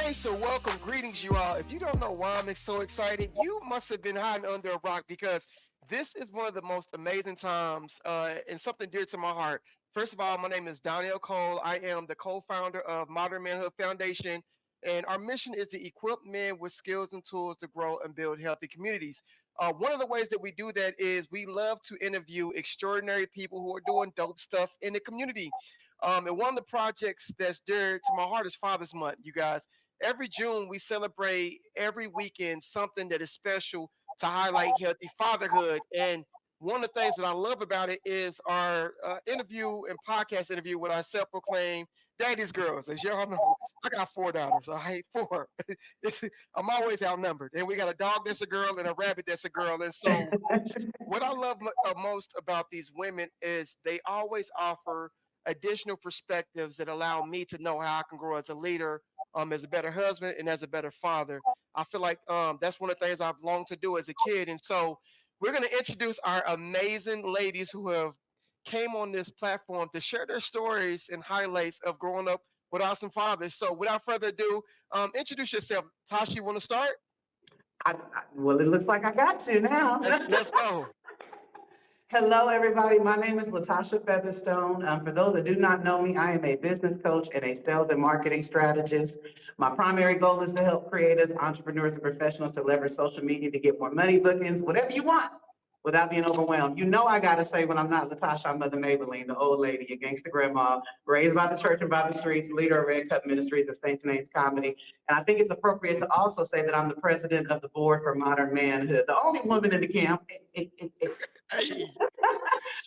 Hey, so welcome, greetings, you all. If you don't know why I'm so excited, you must have been hiding under a rock because this is one of the most amazing times and something dear to my heart. First of all, my name is Daniel Cole. I am the co-founder of Modern Manhood Foundation, and our mission is to equip men with skills and tools to grow and build healthy communities. One of the ways that we do that is we love to interview extraordinary people who are doing dope stuff in the community. And one of the projects that's dear to my heart is Father's Month, you guys. Every June, we celebrate every weekend something that is special to highlight healthy fatherhood. And one of the things that I love about it is our interview and podcast interview with our self-proclaimed daddy's girls. As y'all know, I got four daughters. I hate four. I'm always outnumbered. And we got a dog that's a girl and a rabbit that's a girl. And so what I love most about these women is they always offer additional perspectives that allow me to know how I can grow as a leader, as a better husband, and as a better father. I feel like that's one of the things I've longed to do as a kid, and so we're going to introduce our amazing ladies who have came on this platform to share their stories and highlights of growing up with awesome fathers. So, without further ado, introduce yourself. Tasha, you want to start? Well, it looks like I got to now. Let's go. Hello, everybody. My name is Latasha Featherstone. For those that do not know me, I am a business coach and a sales and marketing strategist. My primary goal is to help creators, entrepreneurs, and professionals to leverage social media to get more money, bookings, whatever you want, without being overwhelmed. You know I gotta say when I'm not Latasha, I'm Mother Maybelline, the old lady, a gangster grandma, raised by the church and by the streets, leader of Red Cup Ministries and Saints Names Comedy. And I think it's appropriate to also say that I'm the president of the board for Modern Manhood, the only woman in the camp. Hey,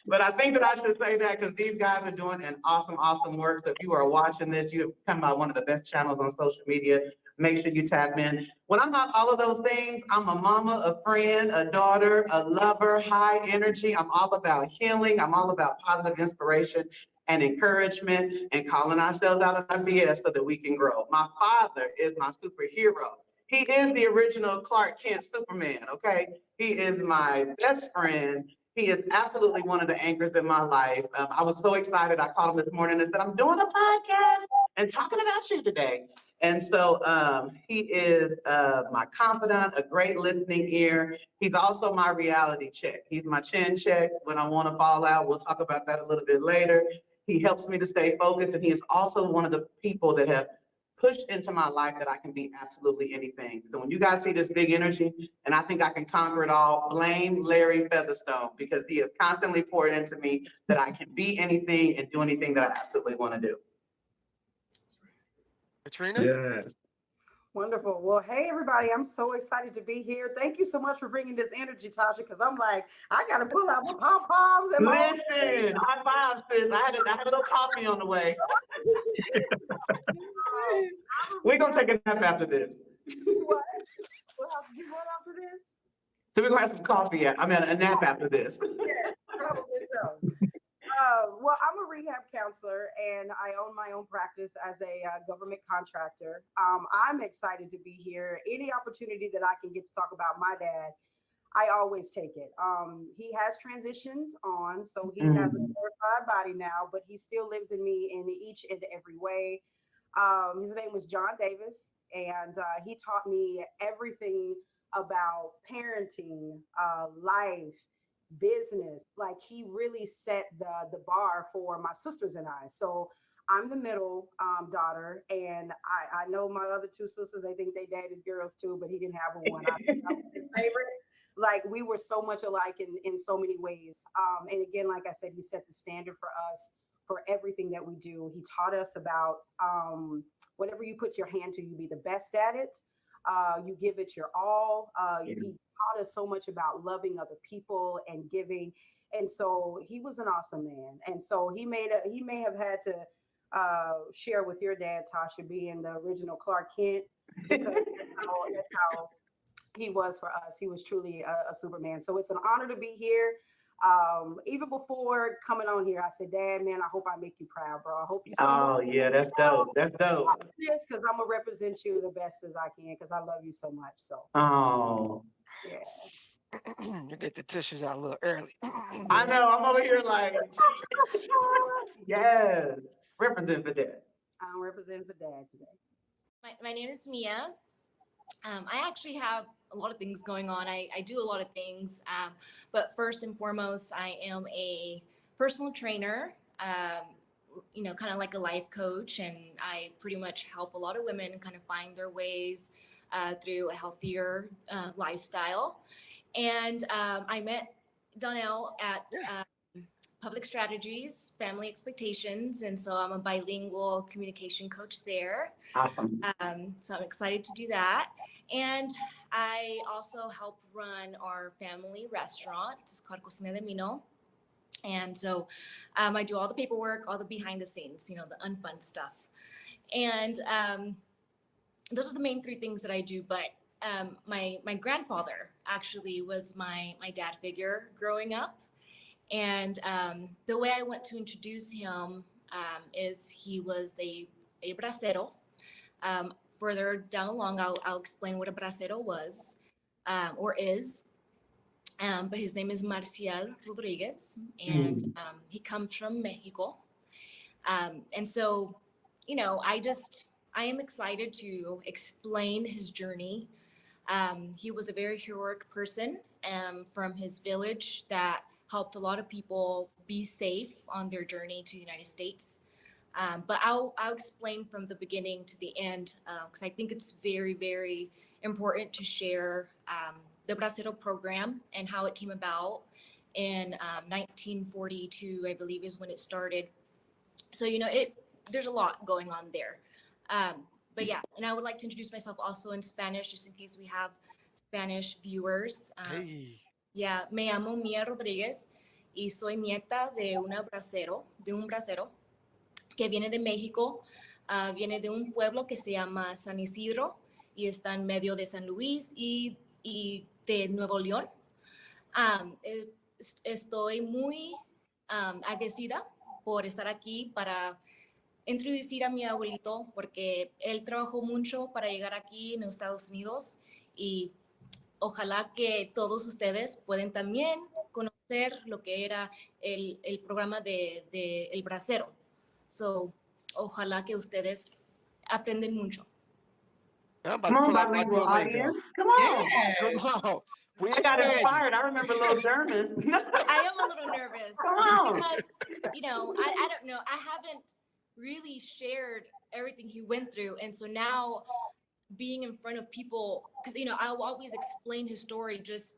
But I think that I should say that because these guys are doing an awesome, awesome work. So if you are watching this, you have come by one of the best channels on social media. Make sure you tap in. When I'm not all of those things, I'm a mama, a friend, a daughter, a lover, high energy. I'm all about healing. I'm all about positive inspiration and encouragement and calling ourselves out of our BS so that we can grow. My father is my superhero. He is the original Clark Kent Superman, okay? He is my best friend. He is absolutely one of the anchors in my life. I was so excited. I called him this morning and said, I'm doing a podcast and talking about you today. And so he is my confidant, a great listening ear. He's also my reality check. He's my chin check when I want to fall out. We'll talk about that a little bit later. He helps me to stay focused. And he is also one of the people that have pushed into my life that I can be absolutely anything. So when you guys see this big energy and I think I can conquer it all, blame Larry Featherstone because he has constantly poured into me that I can be anything and do anything that I absolutely want to do. Katrina? Yes. Wonderful. Well, hey, everybody. I'm so excited to be here. Thank you so much for bringing this energy, Tasha, because I'm like, I got to pull out my pom-poms and my. Listen, high five, sis. I had a little coffee on the way. We're going to take a nap after this. What? You what after this? So we're going to have some coffee. I'm at a nap after this. Yeah, probably so. Well, I'm a rehab counselor and I own my own practice as a government contractor. I'm excited to be here. Any opportunity that I can get to talk about my dad, I always take it. He has transitioned on, so he has a glorified body now, but he still lives in me in each and every way. His name was John Davis, and he taught me everything about parenting, life, business. Like he really set the bar for my sisters and I. So I'm the middle daughter, and I know my other two sisters. They think they daddy's girls too, but he didn't have a one. I was his favorite. Like we were so much alike in so many ways. And again, like I said, he set the standard for us for everything that we do. He taught us about whatever you put your hand to, you be the best at it. You give it your all. He taught us so much about loving other people and giving. And so he was an awesome man. And so he may have had to share with your dad, Tasha, being the original Clark Kent, because that's how he was for us. He was truly a Superman. So it's an honor to be here. Even before coming on here, I said, Dad, man, I hope I make you proud, bro. I hope you. Oh, yeah, that's dope. That's dope. Yes, because I'm gonna represent you the best as I can because I love you so much. So, Oh, yeah. You get the tissues out a little early. I know. I'm over here like, yes, represent for that. I'm representing for Dad today. My name is Mia. I actually have a lot of things going on. I do a lot of things, but first and foremost, I am a personal trainer. Kind of like a life coach, and I pretty much help a lot of women kind of find their ways through a healthier lifestyle. And I met Donnell at Yeah. Public Strategies, Family Expectations, and so I'm a bilingual communication coach there. Awesome. So I'm excited to do that. And I also help run our family restaurant. It's called Cocina de Mino. And so I do all the paperwork, all the behind the scenes, the unfun stuff. And those are the main three things that I do. But my grandfather actually was my dad figure growing up. And the way I want to introduce him is he was a bracero. Further down along, I'll explain what a bracero was or is. But his name is Marcial Rodriguez, and Mm. he comes from Mexico. And so, I am excited to explain his journey. He was a very heroic person from his village that helped a lot of people be safe on their journey to the United States. But I'll explain from the beginning to the end because I think it's very, very important to share the Bracero program and how it came about in 1942, I believe, is when it started. So there's a lot going on there. But yeah, and I would like to introduce myself also in Spanish, just in case we have Spanish viewers. Hey. Yeah, me llamo Mia Rodríguez y soy nieta de un bracero que viene de México, viene de un pueblo que se llama San Isidro y está en medio de San Luis y de Nuevo León. Estoy muy agradecida por estar aquí para introducir a mi abuelito porque él trabajó mucho para llegar aquí en Estados Unidos y ojalá que todos ustedes pueden también conocer lo que era el programa de El Bracero. So, ojalá que ustedes aprenden mucho. I'm about Come to on, pull out my bilingual Duolingo. audience. Come on. Come Yes. on. We I got expanding. inspired. I remember a little German. I am a little nervous Come just on. because, I don't know. I haven't really shared everything he went through. And so now being in front of people, because, I'll always explain his story just,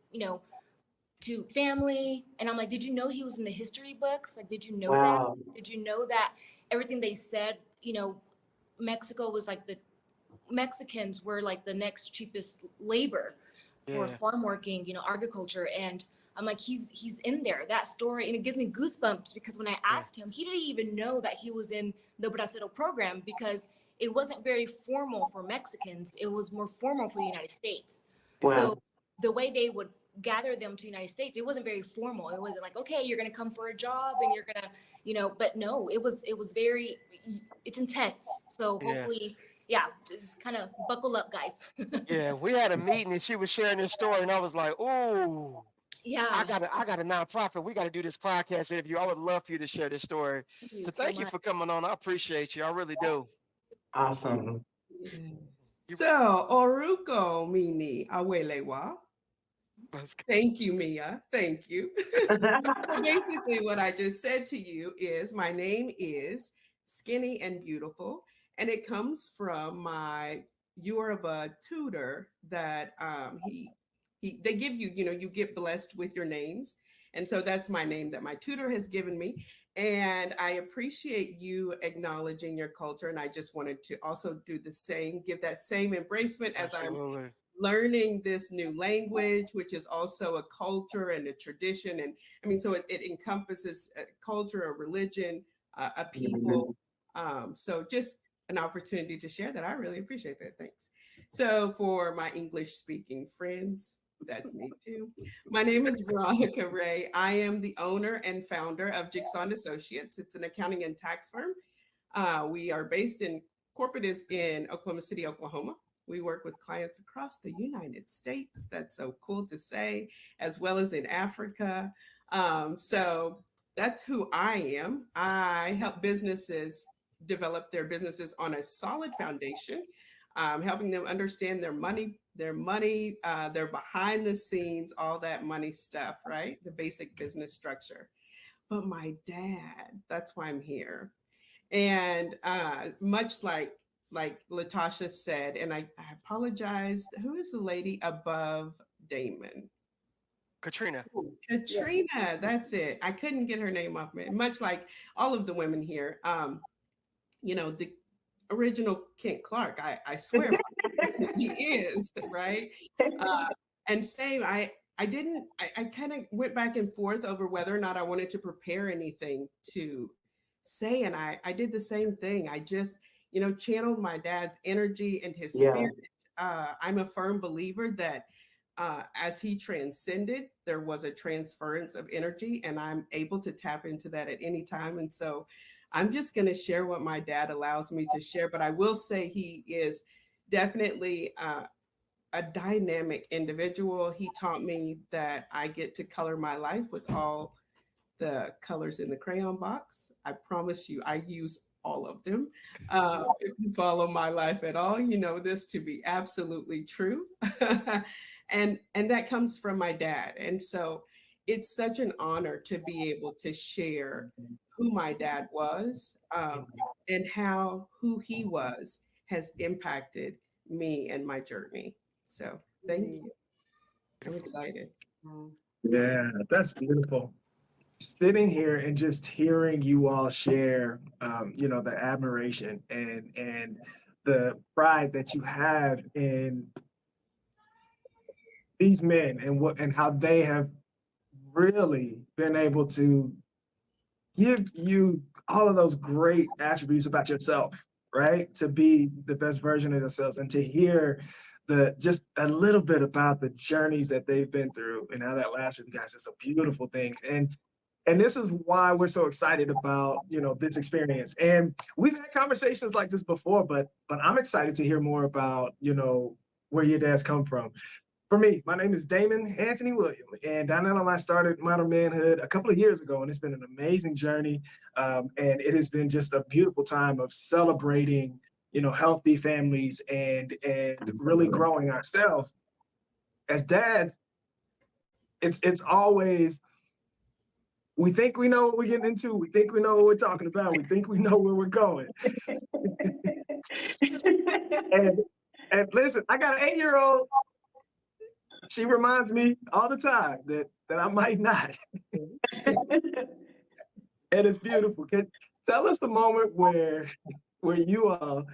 to family. And I'm like, did you know he was in the history books? Like, did you know that? Wow. Did you know that everything they said, Mexico was like Mexicans were like the next cheapest labor for Yeah. farm working, agriculture. And I'm like, he's in there, that story. And it gives me goosebumps because when I Yeah. asked him, he didn't even know that he was in the Bracero program because it wasn't very formal for Mexicans. It was more formal for the United States. Wow. So the way they would gather them to the United States, it wasn't very formal. It wasn't like, okay, you're gonna come for a job and you're gonna, but no, it was very, it's intense. So Yeah. hopefully, yeah, just kind of buckle up, guys. Yeah. We had a meeting and she was sharing this story, and I was like, "Ooh, Yeah, I got a nonprofit. We got to do this podcast interview. I would love for you to share this story." thank you So so thank you much. for coming on. I appreciate you. I really do. Awesome. Yes. You, So, Oruko Mini Awelewa. let's go. Thank you, Mia. Thank you. So basically, what I just said to you is my name is Skinny and Beautiful, and it comes from my Yoruba tutor that he they give you, you get blessed with your names. And so that's my name that my tutor has given me. And I appreciate you acknowledging your culture. And I just wanted to also do the same, give that same embracement as I'm Absolutely. learning this new language, which is also a culture and a tradition. And I mean, so it encompasses a culture, a religion, a people. So just an opportunity to share that. I really appreciate that. Thanks. So for my English speaking friends, that's me too. My name is Veronica Ray. I am the owner and founder of Jigsaw and Associates. It's an accounting and tax firm. We are based in corporate is in Oklahoma City, Oklahoma. We work with clients across the United States. That's so cool to say, as well as in Africa. So that's who I am. I help businesses develop their businesses on a solid foundation. helping them understand their behind the scenes, all that money stuff, right? The basic business structure. But my dad, that's why I'm here. And much like Latasha said, and I apologize. Who is the lady above Damon? Katrina. Yeah. Katrina, that's it. I couldn't get her name off me. Much like all of the women here, the original Kent Clark. I swear he is, right? Uh, and same, I didn't. I kind of went back and forth over whether or not I wanted to prepare anything to say, and I did the same thing. I just channeled my dad's energy and his Yeah. spirit. I'm a firm believer that as he transcended, there was a transference of energy, and I'm able to tap into that at any time. And so I'm just going to share what my dad allows me to share. But I will say he is definitely a dynamic individual. He taught me that I get to color my life with all the colors in the crayon box. I promise you, I use all of them. If you follow my life at all, you know this to be absolutely true. And that comes from my dad. And so it's such an honor to be able to share who my dad was, and how who he was has impacted me and my journey. So thank you. I'm excited. Yeah, that's beautiful. Sitting here and just hearing you all share, the admiration and the pride that you have in these men and how they have really been able to give you all of those great attributes about yourself, right? To be the best version of yourselves and to hear just a little bit about the journeys that they've been through and how that lasts with you guys. It's a beautiful thing. And this is why we're so excited about, this experience. And we've had conversations like this before, but I'm excited to hear more about, where your dad's come from. For me, my name is Damon Anthony William, and Donnell and I started Modern Manhood a couple of years ago, and it's been an amazing journey. And it has been just a beautiful time of celebrating, healthy families and really growing ourselves. As dads, it's always, we think we know what we're getting into. We think we know what we're talking about. We think we know where we're going. and listen, I got an 8-year-old. She reminds me all the time that I might not. And it's beautiful. Tell us a moment where you all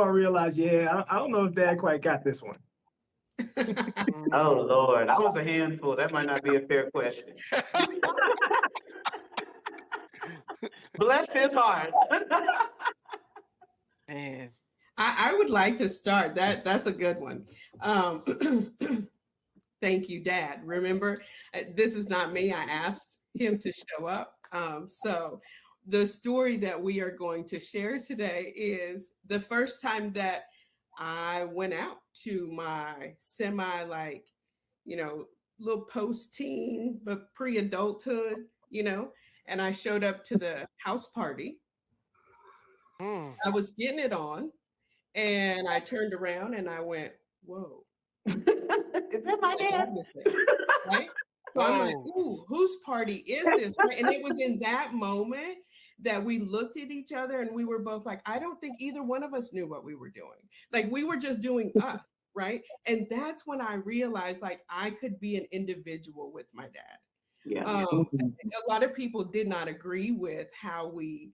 realize, yeah, I don't know if Dad quite got this one. Oh Lord, I was a handful. That might not be a fair question. Bless his heart. Man. I would like to start. That's a good one. Thank you, Dad. Remember, this is not me. I asked him to show up. So the story that we are going to share today is the first time that I went out to my little post-teen, but pre-adulthood, and I showed up to the house party. Mm. I was getting it on, and I turned around and I went, whoa. Is that my dad? Right? So I'm like, Whoa. ooh, whose party is this? Right? And it was in that moment that we looked at each other and we were both like, I don't think either one of us knew what we were doing. Like we were just doing us, right? And that's when I realized like I could be an individual with my dad. Yeah. A lot of people did not agree with how we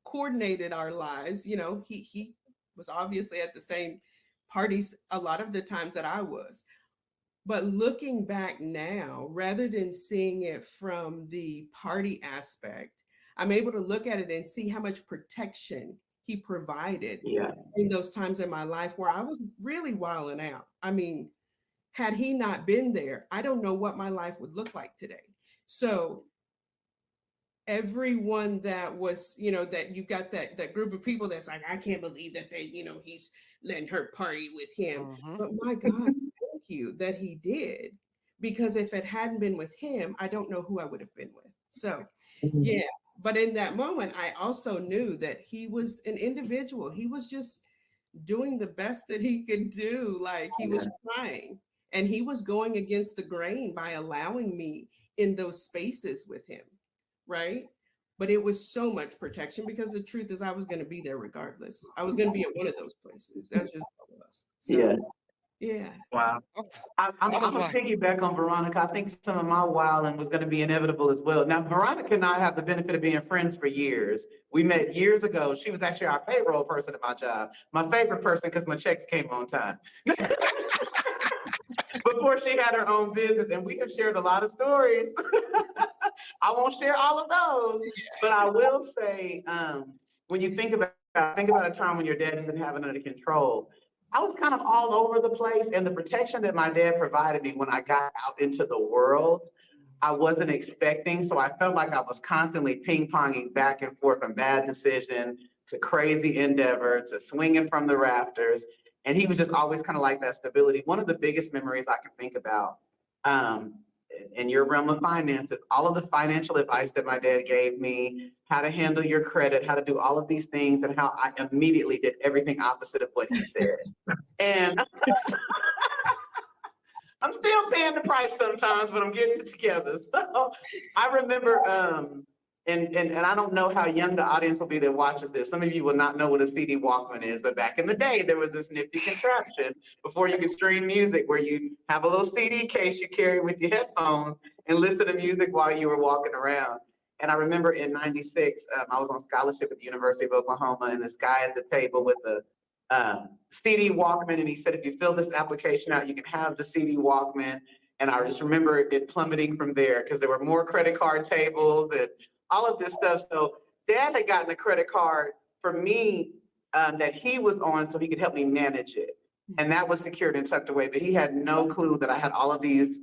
coordinated our lives. He was obviously at the same parties a lot of the times that I was. But looking back now, rather than seeing it from the party aspect, I'm able to look at it and see how much protection he provided in those times in my life where I was really wilding out. I mean, had he not been there, I don't know what my life would look like today. So everyone that was, that you got that group of people that's like, I can't believe that he's letting her party with him. Mm-hmm. But my God, thank you that he did. Because if it hadn't been with him, I don't know who I would have been with. So yeah, But in that moment, I also knew that he was an individual. He was just doing the best that he could do. Like he was trying, and he was going against the grain by allowing me in those spaces with him, right? But it was so much protection because the truth is I was going to be there regardless. I was going to be at one of those places. That's just how it was. So Yeah. yeah. Wow. I'm, I'm I was gonna like, piggyback on Veronica. I think some of my wilding was gonna be inevitable as well. Now, Veronica and I have the benefit of being friends for years. We met years ago. She was actually our payroll person at my job. My favorite person because my checks came on time. Before she had her own business, and we have shared a lot of stories. I won't share all of those, but I will say, when you think about a time when your dad doesn't have it under control. I was kind of all over the place, and the protection that my dad provided me when I got out into the world, I wasn't expecting. So I felt like I was constantly ping ponging back and forth from bad decision to crazy endeavor to swinging from the rafters. And he was just always kind of like that stability. One of the biggest memories I can think about, um, in your realm of finances, all of the financial advice that my dad gave me, how to handle your credit, how to do all of these things, and how I immediately did everything opposite of what he said. And I'm still paying the price sometimes, but I'm getting it together. So I remember, and I don't know how young the audience will be that watches this. Some of you will not know what a CD Walkman is, but back in the day, there was this nifty contraption before you could stream music where you have a little CD case you carry with your headphones and listen to music while you were walking around. And I remember in '96, I was on scholarship at the University of Oklahoma, and this guy at the table with the CD Walkman, and he said, if you fill this application out, you can have the CD Walkman. And I just remember it plummeting from there because there were more credit card tables and all of this stuff. So dad had gotten a credit card for me that he was on so he could help me manage it. And that was secured and tucked away, but he had no clue that I had all of these.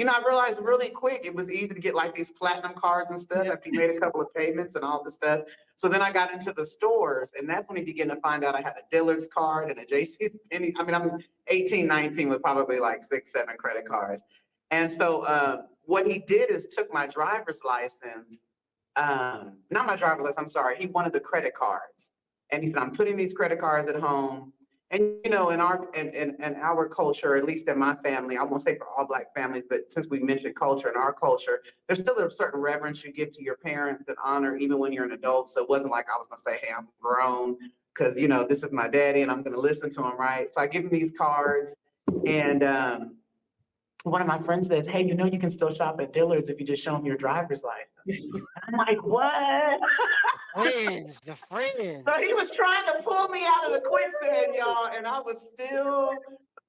I realized really quick it was easy to get like these platinum cards and stuff after you made a couple of payments and all this stuff. So then I got into the stores, and that's when he began to find out I had a Dillard's card and a JC's Penney. I mean, I'm 18, 19 with probably like 6, 7 credit cards. And so what he did is took my driver's license, not my driver's license, I'm sorry, he wanted the credit cards. And he said, I'm putting these credit cards at home. And in our culture, at least in my family, I won't say for all Black families, but since we mentioned culture in our culture, there's still a certain reverence you give to your parents and honor even when you're an adult. So it wasn't like I was gonna say, hey, I'm grown, because this is my daddy and I'm gonna listen to him, right? So I give him these cards, and one of my friends says, hey, you can still shop at Dillard's if you just show him your driver's license. I'm like, what? the friends. So he was trying to pull me out of the quicksand, y'all, and I was still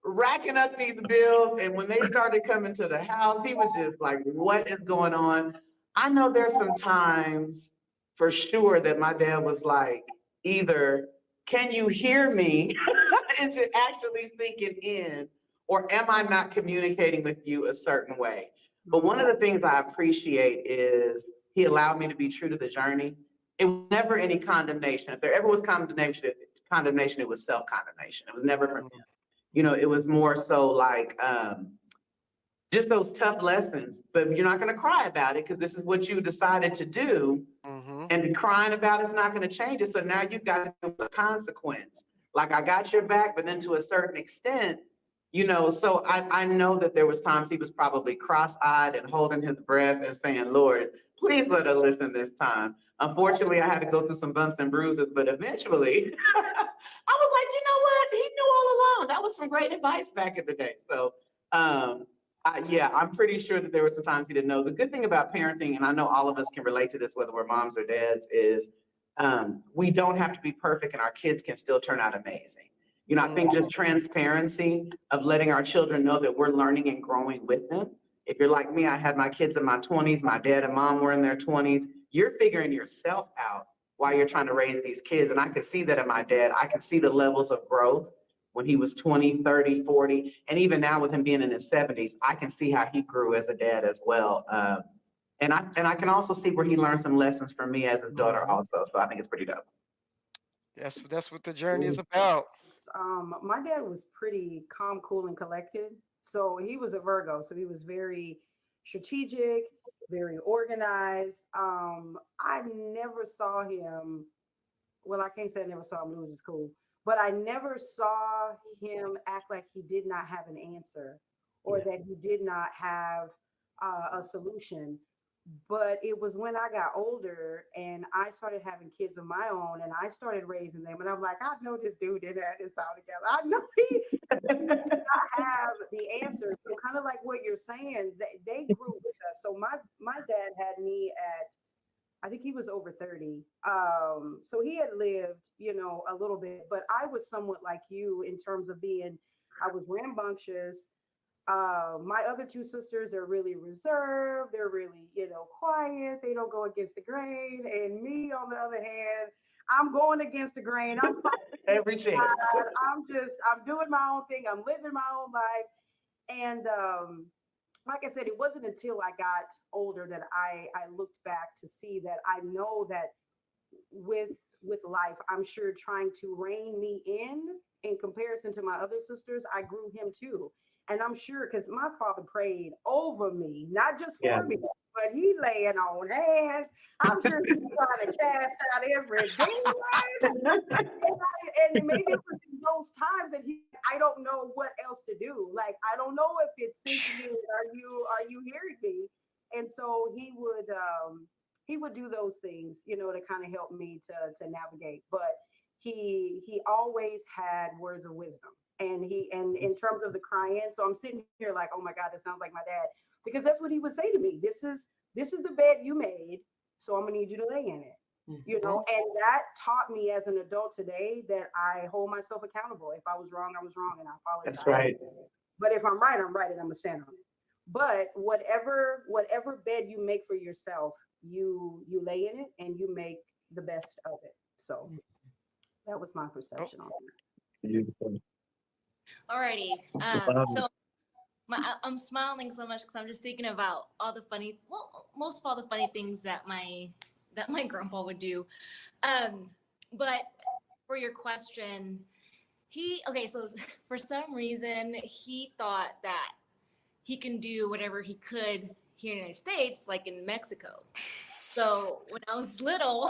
racking up these bills. And when they started coming to the house, he was just like, what is going on? I know there's some times for sure that my dad was like, either, can you hear me? Is it actually sinking in? Or am I not communicating with you a certain way? But one of the things I appreciate is he allowed me to be true to the journey. It was never any condemnation. If there ever was condemnation, it was self-condemnation. It was never from him. It was more so like just those tough lessons, but you're not going to cry about it because this is what you decided to do. Mm-hmm. And crying about it's not going to change it. So now you've got to do the consequence. Like I got your back, but then to a certain extent, so I know that there was times he was probably cross-eyed and holding his breath and saying, Lord, please let her listen this time. Unfortunately, I had to go through some bumps and bruises, but eventually I was like, you know what? He knew all along. That was some great advice back in the day. So yeah, I'm pretty sure that there were some times he didn't know. The good thing about parenting, and I know all of us can relate to this, whether we're moms or dads, is we don't have to be perfect and our kids can still turn out amazing. I think just transparency of letting our children know that we're learning and growing with them. If you're like me, I had my kids in my 20s, my dad and mom were in their 20s. You're figuring yourself out while you're trying to raise these kids. And I could see that in my dad. I could see the levels of growth when he was 20, 30, 40. And even now with him being in his 70s, I can see how he grew as a dad as well. And I can also see where he learned some lessons from me as his daughter also. So I think it's pretty dope. That's what the journey is about. My dad was pretty calm, cool, and collected. So he was a Virgo. So he was very strategic. very organized. I never saw him. Well, I can't say I never saw him lose his cool, but I never saw him act like he did not have an answer or Yeah. that he did not have a solution. But it was when I got older and I started having kids of my own and I started raising them. And I'm like, I know this dude didn't have this all together. I know he have the answer. So kind of like what you're saying, they grew with us. So my dad had me at, I think he was over 30. So he had lived, a little bit, but I was somewhat like you in terms of being, I was rambunctious. My other two sisters are really reserved. They're really, quiet. They don't go against the grain. And me, on the other hand, I'm going against the grain. I'm Every chance. I'm doing my own thing. I'm living my own life. And like I said, it wasn't until I got older that I looked back to see that I know that with with life, I'm sure trying to rein me in comparison to my other sisters, I grew him too. And I'm sure because my father prayed over me, not just Yeah. for me, but he laying on hands. I'm sure he was trying to cast out every demon. And maybe it was in those times that I don't know what else to do. Like I don't know if it's sinking in. Are you hearing me? And so he would do those things, to kind of help me to navigate. But he always had words of wisdom. And in terms of the crying, so I'm sitting here like, oh my God, that sounds like my dad. Because that's what he would say to me. This is the bed you made, so I'm gonna need you to lay in it. And that taught me as an adult today that I hold myself accountable. If I was wrong, I was wrong, and I apologize. That's right. But if I'm right, and I'm gonna stand on it. But whatever bed you make for yourself, you lay in it and you make the best of it. So that was my Oh, perception on it. Beautiful. Alrighty. Wow. So I'm smiling so much because I'm just thinking about all the funny, well, most of all the funny things that my grandpa would do. But for your question, so for some reason he thought that he can do whatever he could here in the United States, like in Mexico. So when I was little,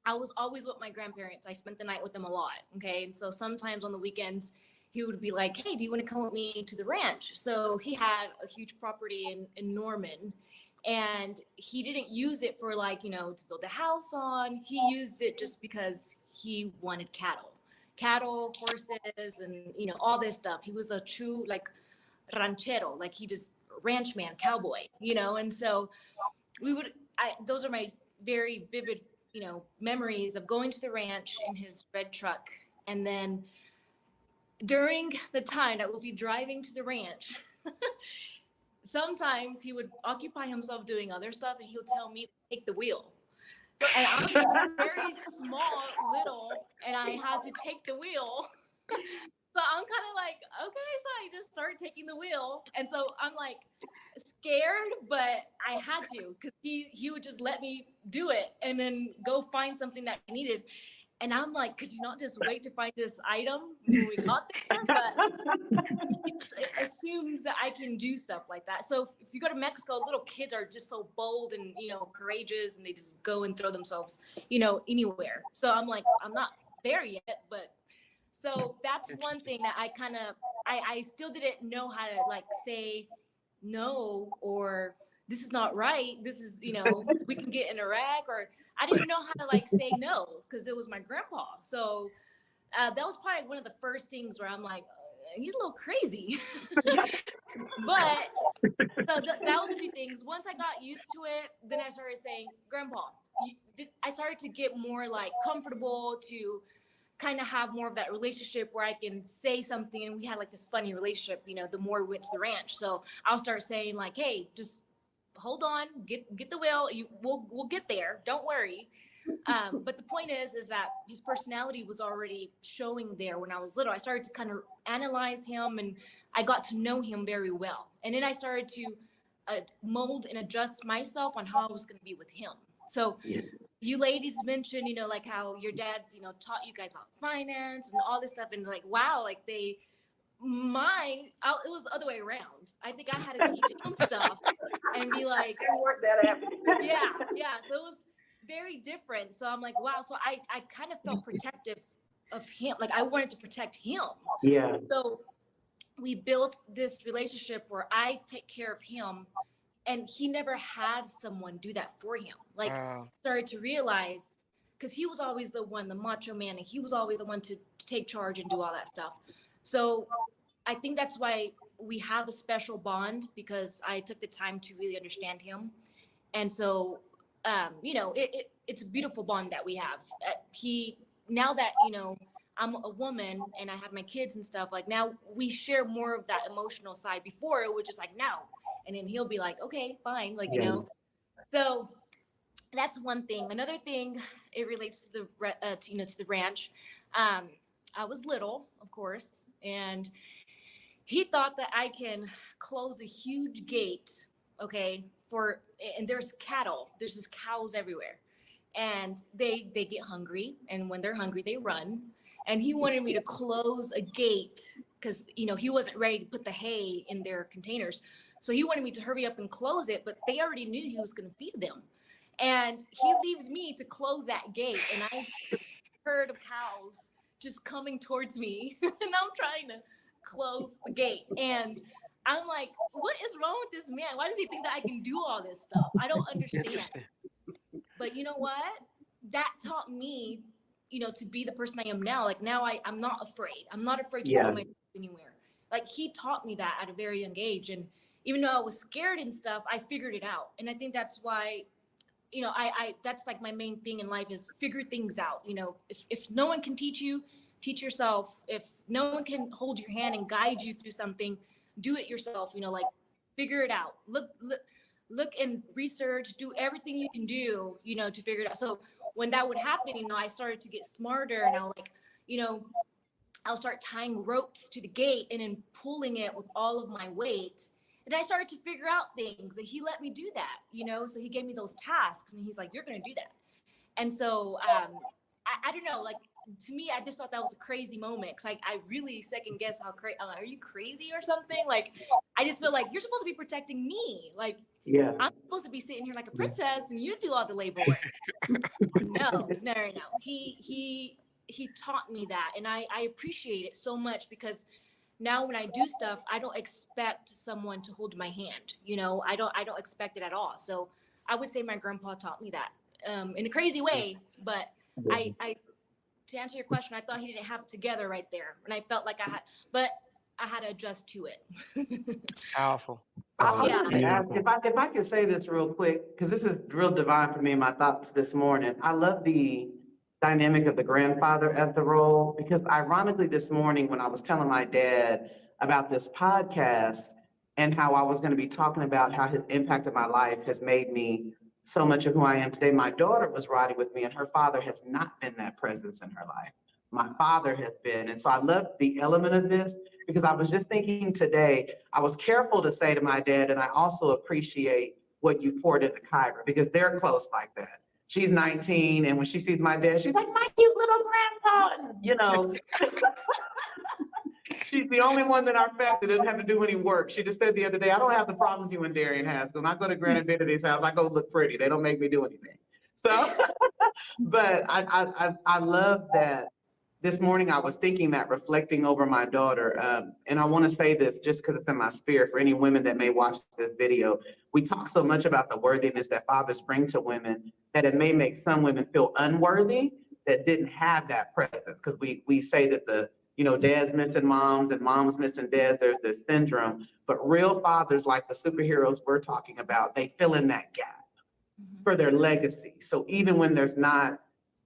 I was always with my grandparents. I spent the night with them a lot. Okay. And so sometimes on the weekends, he would be like, hey, do you want to come with me to the ranch? So he had a huge property in Norman, and he didn't use it for to build a house on. He used it just because he wanted cattle, horses, and, all this stuff. He was a true ranchero, like he just ranchman, cowboy, and so those are my very vivid memories of going to the ranch in his red truck. And then during the time that we'll be driving to the ranch, sometimes he would occupy himself doing other stuff and he'll tell me to take the wheel. And I'm just very small, little, and I had to take the wheel. So I'm kind of like, okay, so I just started taking the wheel. And so I'm like scared, but I had to because he would just let me do it and then go find something that I needed. And I'm like, could you not just wait to find this item when we got there? But he just assumes that I can do stuff like that. So if you go to Mexico, little kids are just so bold and, courageous, and they just go and throw themselves, anywhere. So I'm like, I'm not there yet, but so that's one thing that I still didn't know how to say no, or this is not right. This is, we can get in a wreck, or I didn't know how to say no because it was my grandpa. So that was probably one of the first things where I'm like, he's a little crazy. But so that was a few things. Once I got used to it, then I started saying, Grandpa, I started to get more comfortable to kind of have more of that relationship where I can say something, and we had this funny relationship, the more we went to the ranch. So I'll start saying hey, just hold on, get the wheel. We'll get there. Don't worry. But the point is that his personality was already showing there when I was little. I started to kind of analyze him, and I got to know him very well. And then I started to mold and adjust myself on how I was going to be with him. So you ladies mentioned, how your dads, taught you guys about finance and all this stuff. And wow, they it was the other way around. I think I had to teach him stuff and be like, Didn't work that out. yeah. So it was very different. So I'm like, wow. So I kind of felt protective of him. Like I wanted to protect him. Yeah. So we built this relationship where I take care of him, and he never had someone do that for him. Like Wow. started to realize, because he was always the one, the macho man, and he was always the one to take charge and do all that stuff. So I think that's why we have a special bond, because I took the time to really understand him. And so it's a beautiful bond that we have. He Now that I'm a woman and I have my kids and stuff, like now we share more of that emotional side. Before it was just like no, and then he'll be like, okay, fine, like so that's one thing. Another thing, it relates to the ranch. I was little, of course, and he thought that I can close a huge gate, okay, and there's cattle, there's just cows everywhere, and they get hungry, and when they're hungry they run, and he wanted me to close a gate because he wasn't ready to put the hay in their containers, so he wanted me to hurry up and close it, but they already knew he was going to feed them, and he leaves me to close that gate, and I see a herd of cows just coming towards me and I'm trying to close the gate, and I'm like, what is wrong with this man? Why does he think that I can do all this stuff? I don't understand. Interesting. But you know what? That taught me, to be the person I am now. Like now I'm not afraid. I'm not afraid to Yeah. put myself anywhere. Like he taught me that at a very young age. And even though I was scared and stuff, I figured it out. And I think that's why, I that's like my main thing in life is figure things out. If no one can teach you, teach yourself. If no one can hold your hand and guide you through something, do it yourself. Like figure it out. Look and research, do everything you can do, to figure it out. So when that would happen, I started to get smarter, and I'll I'll start tying ropes to the gate and then pulling it with all of my weight. And I started to figure out things, and he let me do that, so he gave me those tasks, and he's like, you're going to do that. And so I don't know, like to me, I just thought that was a crazy moment, because I really second guess how crazy. Are you crazy or something? Like I just feel like you're supposed to be protecting me. Like Yeah. I'm supposed to be sitting here like a princess, and you do all the labor work. No. He taught me that, and I appreciate it so much, because now when I do stuff, I don't expect someone to hold my hand. I don't expect it at all. So I would say my grandpa taught me that in a crazy way, but I to answer your question, I thought he didn't have it together right there, and I felt like but I had to adjust to it. Powerful. I Yeah. wanted to ask if I could say this real quick, because this is real divine for me in my thoughts this morning. I love the dynamic of the grandfather as the role, because ironically this morning when I was telling my dad about this podcast and how I was going to be talking about how his impact in my life has made me so much of who I am today, my daughter was riding with me, and her father has not been that presence in her life. My father has been. And so I love the element of this, because I was just thinking today, I was careful to say to my dad, and I also appreciate what you poured into Kyra, because they're close like that. She's 19, and when she sees my dad, she's like, my cute little grandpa. She's the only one in our family that doesn't have to do any work. She just said the other day, I don't have the problems you and Darian has. When I go to Granny Benedict's house, I go look pretty. They don't make me do anything. So, but I love that. This morning I was thinking that, reflecting over my daughter, and I want to say this just because it's in my spirit for any women that may watch this video. We talk so much about the worthiness that fathers bring to women that it may make some women feel unworthy that didn't have that presence, because we say that dads missing moms and moms missing dads, there's this syndrome, but real fathers, like the superheroes we're talking about, they fill in that gap for their legacy. So even when there's not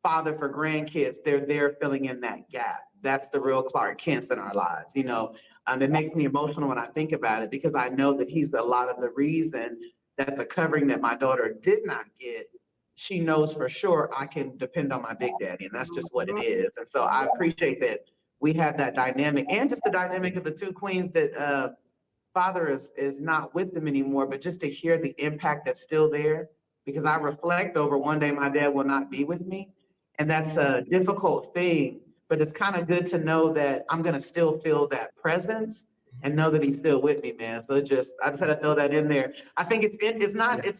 father for grandkids, they're there filling in that gap. That's the real Clark Kents in our lives. It makes me emotional when I think about it, because I know that he's a lot of the reason that the covering that my daughter did not get, she knows for sure I can depend on my big daddy, and that's just what it is. And so I appreciate that we have that dynamic, and just the dynamic of the two queens that father is not with them anymore, but just to hear the impact that's still there, because I reflect over one day my dad will not be with me. And that's a difficult thing, but it's kind of good to know that I'm going to still feel that presence and know that he's still with me, man. So I just had to throw that in there. I think it's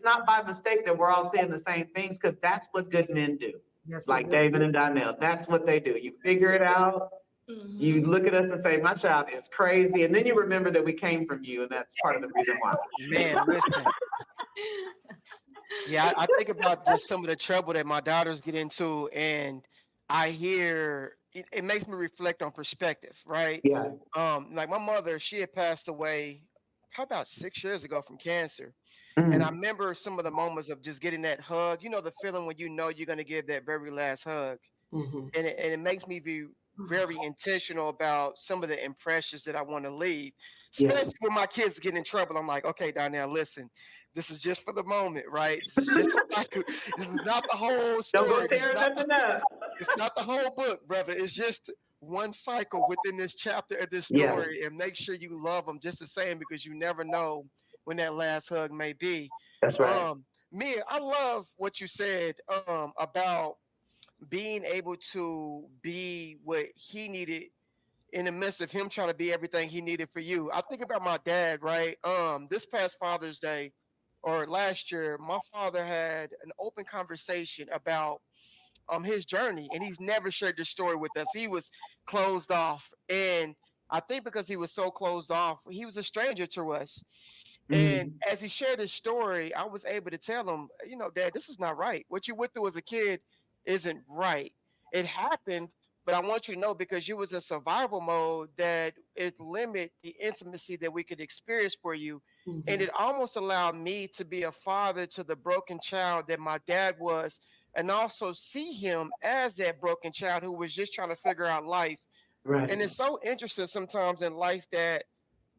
not by mistake that we're all saying the same things, because that's what good men do. Yes, Like David and Donnell, that's what they do. You figure it out. You Mhm. look at us and say, my child is crazy. And then you remember that we came from you, and that's part of the reason why. Man, listen. Yeah, I think about just some of the trouble that my daughters get into, and I hear it makes me reflect on perspective, right? Yeah. Like my mother, she had passed away probably about 6 years ago from cancer. And I Mm, remember some of the moments of just getting that hug, the feeling when you know you're going to give that very last hug. Mhm. And it makes me be very intentional about some of the impressions that I want to leave, yeah. especially when my kids get in trouble. I'm like, okay, Donnell, listen, this is just for the moment, right? This is just a cycle. This is not the whole Don't go story. tearing nothing up. It's not the whole book, brother. It's just one cycle within this chapter of this Yeah, story, and make sure you love them just the same, because you never know when that last hug may be. that's right. Mia, I love what you said about being able to be what he needed in the midst of him trying to be everything he needed for you. I think about my dad, right? This past Father's Day or last year, my father had an open conversation about his journey, and he's never shared this story with us. He was closed off, and I think because he was so closed off, he was a stranger to us. And Mm, as he shared his story, I was able to tell him, Dad, this is not right. What you went through as a kid isn't right. It happened, but I want you to know, because you was in survival mode, that it limit the intimacy that we could experience for you. And Mhm. it almost allowed me to be a father to the broken child that my dad was, and also see him as that broken child who was just trying to figure out life. right. And it's so interesting sometimes in life that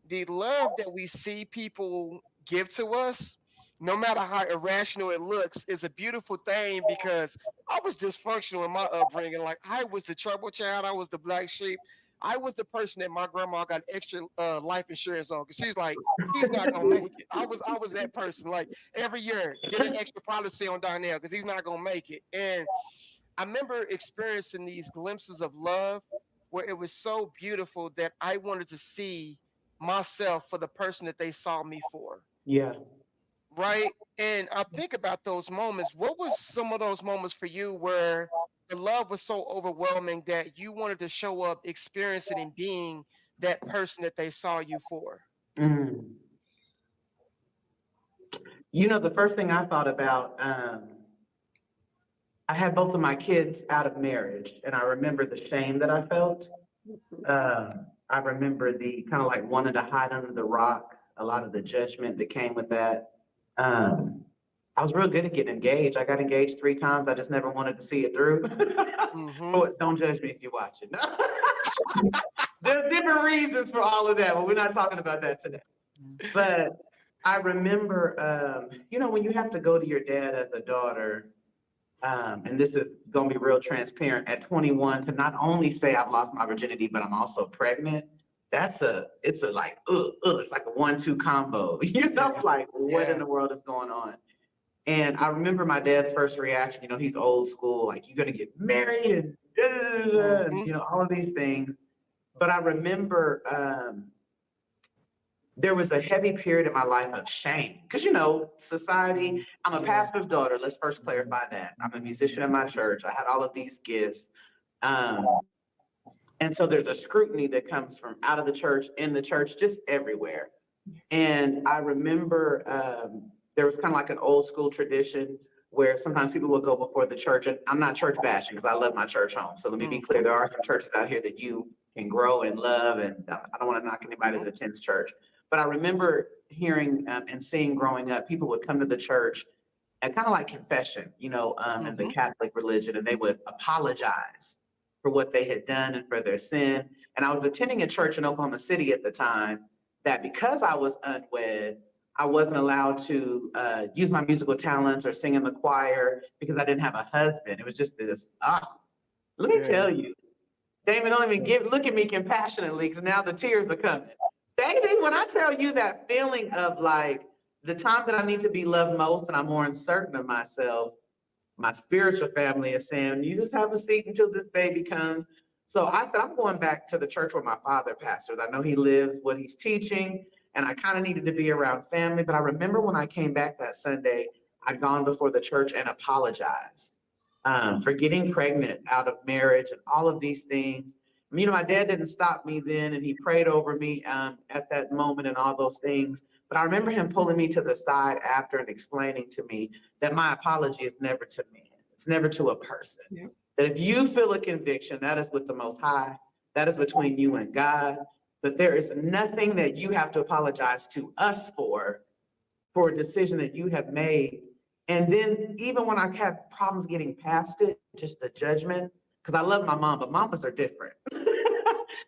the love that we see people give to us, no matter how irrational it looks, is a beautiful thing, because I was dysfunctional in my upbringing. Like, I was the trouble child, I was the black sheep. I was the person that my grandma got extra life insurance on, because she's like, he's not gonna make it. I was that person. Like, every year, get an extra policy on Donnell because he's not gonna make it. And I remember experiencing these glimpses of love where it was so beautiful that I wanted to see myself for the person that they saw me for. Yeah. Right. And I think about those moments. What was some of those moments for you where the love was so overwhelming that you wanted to show up, experiencing and being that person that they saw you for? Mm. You know, the first thing I thought about, I had both of my kids out of marriage, and I remember the shame that I felt. I remember the kind of like wanting to hide under the rock, a lot of the judgment that came with that. Um, I was real good at getting engaged. I got engaged 3 times. I just never wanted to see it through. Mm-hmm. But don't judge me if you watch it. There's different reasons for all of that, but we're not talking about that today. But I remember, when you have to go to your dad as a daughter, and this is going to be real transparent, at 21, to not only say I've lost my virginity, but I'm also pregnant. It's like a 1-2 combo, Yeah. like what in Yeah. the world is going on? And I remember my dad's first reaction, he's old school, like, you're going to get married and, da, da, da, da, and, Mm-hmm. all of these things. But I remember, there was a heavy period in my life of shame because society. I'm a Yeah. pastor's daughter. Let's first clarify that. I'm a musician in my church. I had all of these gifts, um, and so there's a scrutiny that comes from out of the church, in the church, just everywhere. And I remember, there was kind of like an old school tradition where sometimes people would go before the church. And I'm not church bashing because I love my church home. So let me be clear: Mm-hmm. there are some churches out here that you can grow and love, and I don't want to knock anybody Mm-hmm. that attends church. But I remember hearing, and seeing growing up, people would come to the church and kind of like confession, in the Mm-hmm. Catholic religion, and they would apologize for what they had done and for their sin. And I was attending a church in Oklahoma City at the time that, because I was unwed, I wasn't allowed to use my musical talents or sing in the choir because I didn't have a husband. It was just this, let me Yeah. tell you, Damon, don't even look at me compassionately because now the tears are coming. Baby, when I tell you that feeling of like the time that I need to be loved most and I'm more uncertain of myself, my spiritual family is saying, you just have a seat until this baby comes. So I said, I'm going back to the church where my father pastors. I know he lives what he's teaching, and I kind of needed to be around family. But I remember when I came back that Sunday, I'd gone before the church and apologized for getting pregnant out of marriage and all of these things. You know, my dad didn't stop me then, and he prayed over me at that moment and all those things. But I remember him pulling me to the side after and explaining to me that my apology is never to man. It's never to a person. Yeah. That if you feel a conviction, that is with the Most High. That is between you and God. But there is nothing that you have to apologize to us for a decision that you have made. And then even when I have problems getting past it, just the judgment, because I love my mom, but mamas are different.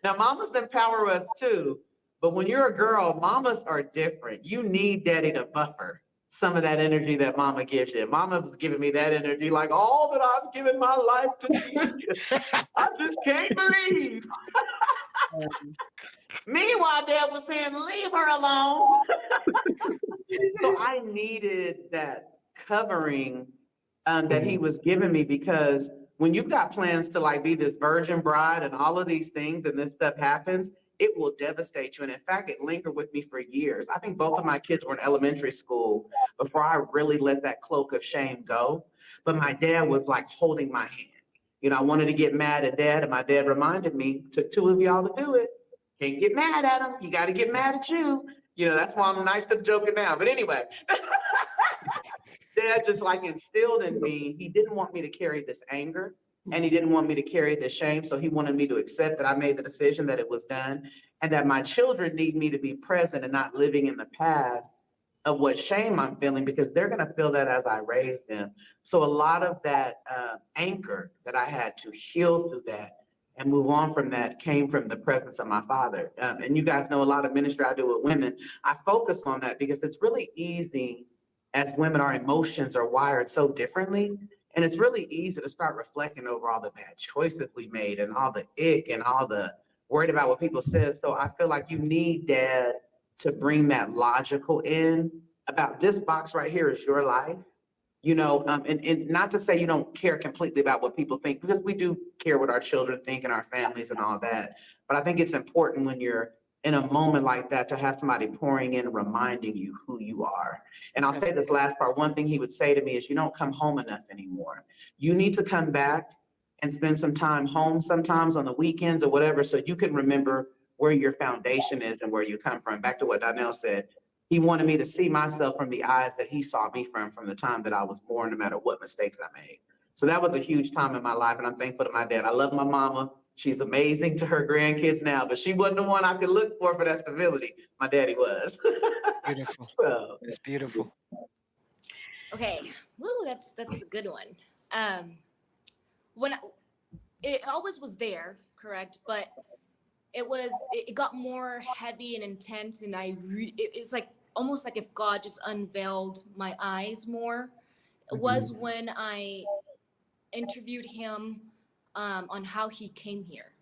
Now, mamas empower us too, but when you're a girl, mamas are different. You need daddy to buffer some of that energy that mama gives you. Mama was giving me that energy, like all that I've given my life to Jesus. I just can't believe. Meanwhile, dad was saying, leave her alone. So I needed that covering that he was giving me, because when you've got plans to like be this virgin bride and all of these things and this stuff happens, it will devastate you. And in fact, it lingered with me for years. I think both of my kids were in elementary school before I really let that cloak of shame go. But my dad was like holding my hand. You know, I wanted to get mad at dad, and my dad reminded me, took two of y'all to do it. Can't get mad at him. You got to get mad at you. You know, that's why I'm nice to joking now. But anyway, dad just like instilled in me, he didn't want me to carry this anger, and he didn't want me to carry this shame. So he wanted me to accept that I made the decision, that it was done, and that my children need me to be present and not living in the past of what shame I'm feeling, because they're going to feel that as I raise them. So a lot of that anchor that I had to heal through that and move on from that came from the presence of my father. And you guys know a lot of ministry I do with women. I focus on that because it's really easy as women, our emotions are wired so differently. And it's really easy to start reflecting over all the bad choices we made and all the ick and all the worried about what people said. So I feel like you need dad to bring that logical in about this box right here is your life. You know, and not to say you don't care completely about what people think, because we do care what our children think and our families and all that. But I think it's important when you're in a moment like that to have somebody pouring in, reminding you who you are. And I'll say this last part. One thing he would say to me is, you don't come home enough anymore. You need to come back and spend some time home sometimes on the weekends or whatever, so you can remember where your foundation is and where you come from. Back to what Donnell said. He wanted me to see myself from the eyes that he saw me from the time that I was born, no matter what mistakes I made. So that was a huge time in my life, and I'm thankful to my dad. I love my mama. She's amazing to her grandkids now, but she wasn't the one I could look for that stability. My daddy was. Beautiful. So, It's beautiful. Okay, woo, that's a good one. When it always was there, correct, but it got more heavy and intense, and it's like almost like if God just unveiled my eyes more. It was when I interviewed him on how he came here.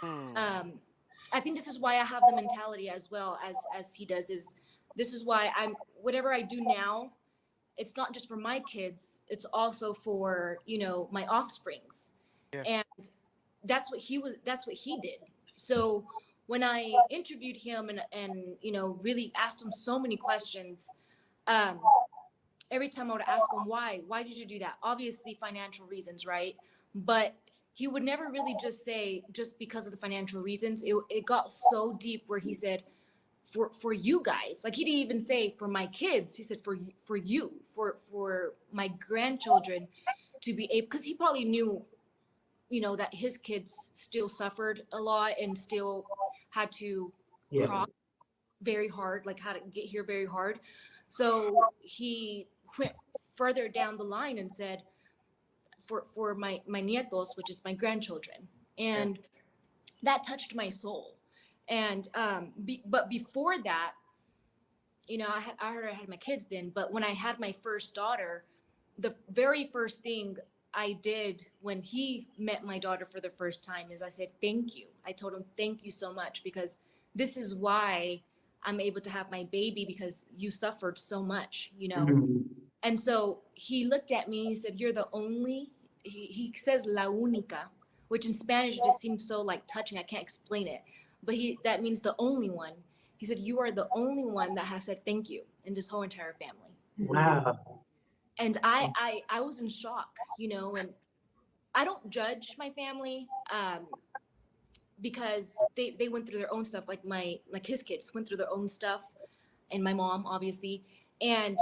I think this is why I have the mentality as well as he does. This is why whatever I do now, it's not just for my kids, it's also for, my offsprings. Yeah. And that's what he did. So when I interviewed him and really asked him so many questions, every time I would ask him, why did you do that? Obviously financial reasons, right? But he would never really just say just because of the financial reasons. It got so deep where he said, for you guys, like he didn't even say for my kids. He said for my grandchildren to be able, because he probably knew, that his kids still suffered a lot and still had to cross very hard, like how to get here very hard. So he went further down the line and said, for my nietos, which is my grandchildren. And that touched my soul. And but before that, I heard I had my kids then, but when I had my first daughter, the very first thing I did when he met my daughter for the first time is I said, thank you. I told him, thank you so much, because this is why I'm able to have my baby, because you suffered so much, And so he looked at me, he said, you're the only, he says, la única, which in Spanish just seems so like touching. I can't explain it. But that means the only one. He said, "You are the only one that has said thank you in this whole entire family." Wow. And I was in shock, you know, and I don't judge my family because they went through their own stuff. Like his kids went through their own stuff, and my mom obviously. And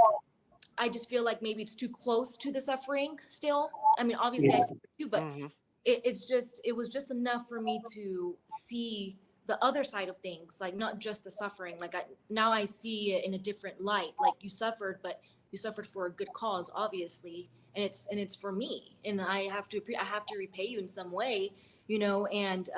I just feel like maybe it's too close to the suffering still. I mean, obviously I Yeah. suffer too, but Hmm. it was just enough for me to see the other side of things, like not just the suffering. Like now I see it in a different light. Like you suffered, but you suffered for a good cause, obviously, and it's for me, and I have to repay you in some way, you know. And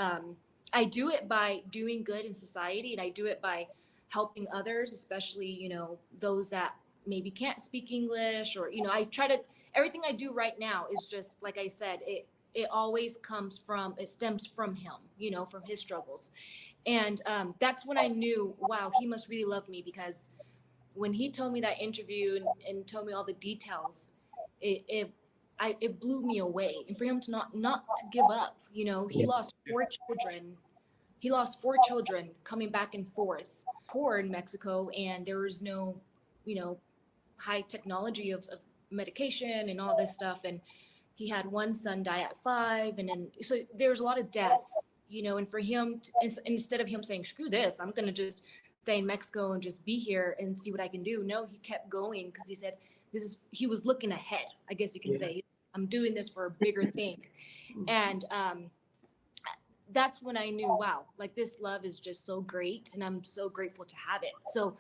I do it by doing good in society, and I do it by helping others, especially, you know, those that maybe can't speak English, or, you know, I try to, everything I do right now is just, like I said, it always it stems from him, you know, from his struggles. And that's when I knew, wow, he must really love me, because when he told me that interview and told me all the details, it, it, it blew me away. And for him to not to give up, you know, Yeah. he lost four children coming back and forth, poor in Mexico, and there was no, you know, high technology of medication and all this stuff. And he had one son die at 5, and then so there was a lot of death, you know. And for him instead of him saying screw this, I'm gonna just stay in Mexico and just be here and see what I can do, no, he kept going, because he said he was looking ahead, I guess you can Yeah. say. I'm doing this for a bigger thing. And that's when I knew, wow, like this love is just so great, and I'm so grateful to have it. So,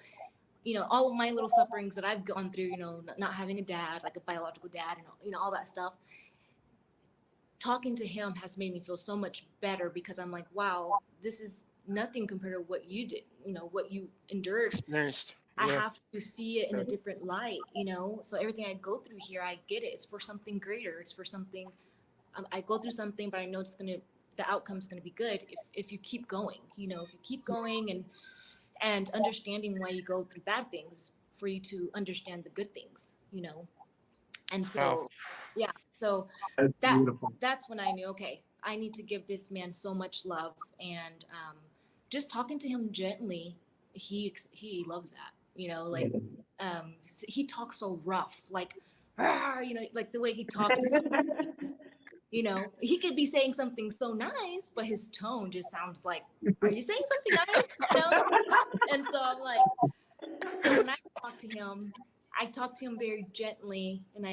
you know, all of my little sufferings that I've gone through, you know, not having a dad, like a biological dad, and, you know, all that stuff, talking to him has made me feel so much better, because I'm like, wow, this is nothing compared to what you did, you know, what you endured. Experienced. I Yeah. have to see it in a different light, you know? So everything I go through here, I get it. It's for something greater. It's for something, I go through something, but I know the outcome's going to be good if you keep going, you know, if you keep going, and understanding why you go through bad things for you to understand the good things, you know? And Wow. so, yeah, so That's that beautiful. that's when I knew, okay, I need to give this man so much love. And just talking to him gently, he loves that, you know. Like he talks so rough, like "Rawr," you know, like the way he talks is so, you know, he could be saying something so nice, but his tone just sounds like, are you saying something nice, you know? And so I'm like, so when I talk to him, I talk to him very gently, and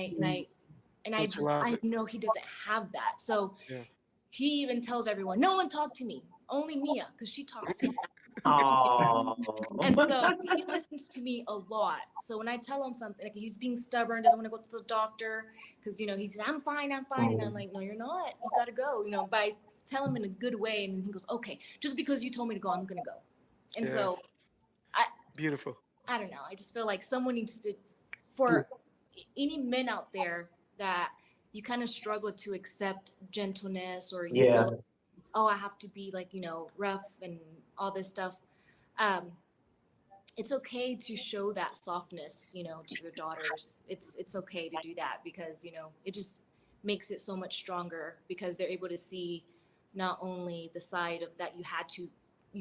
Neutralize I it. know he doesn't have that. So Yeah. he even tells everyone, no one talk to me, only Mia, because she talks to me. Oh. And so he listens to me a lot. So when I tell him something, like he's being stubborn, doesn't want to go to the doctor, because, you know, he said, I'm fine, I'm fine. And I'm like, no, you're not. You got to go, you know, but I tell him in a good way. And he goes, okay, just because you told me to go, I'm going to go. And Yeah. so I, Beautiful. I don't know. I just feel like someone needs to, for any men out there that you kind of struggle to accept gentleness, or you feel Yeah. like, oh, I have to be like, you know, rough and all this stuff. Um, it's okay to show that softness, you know, to your daughters. It's okay to do that, because, you know, it just makes it so much stronger, because they're able to see not only the side of that you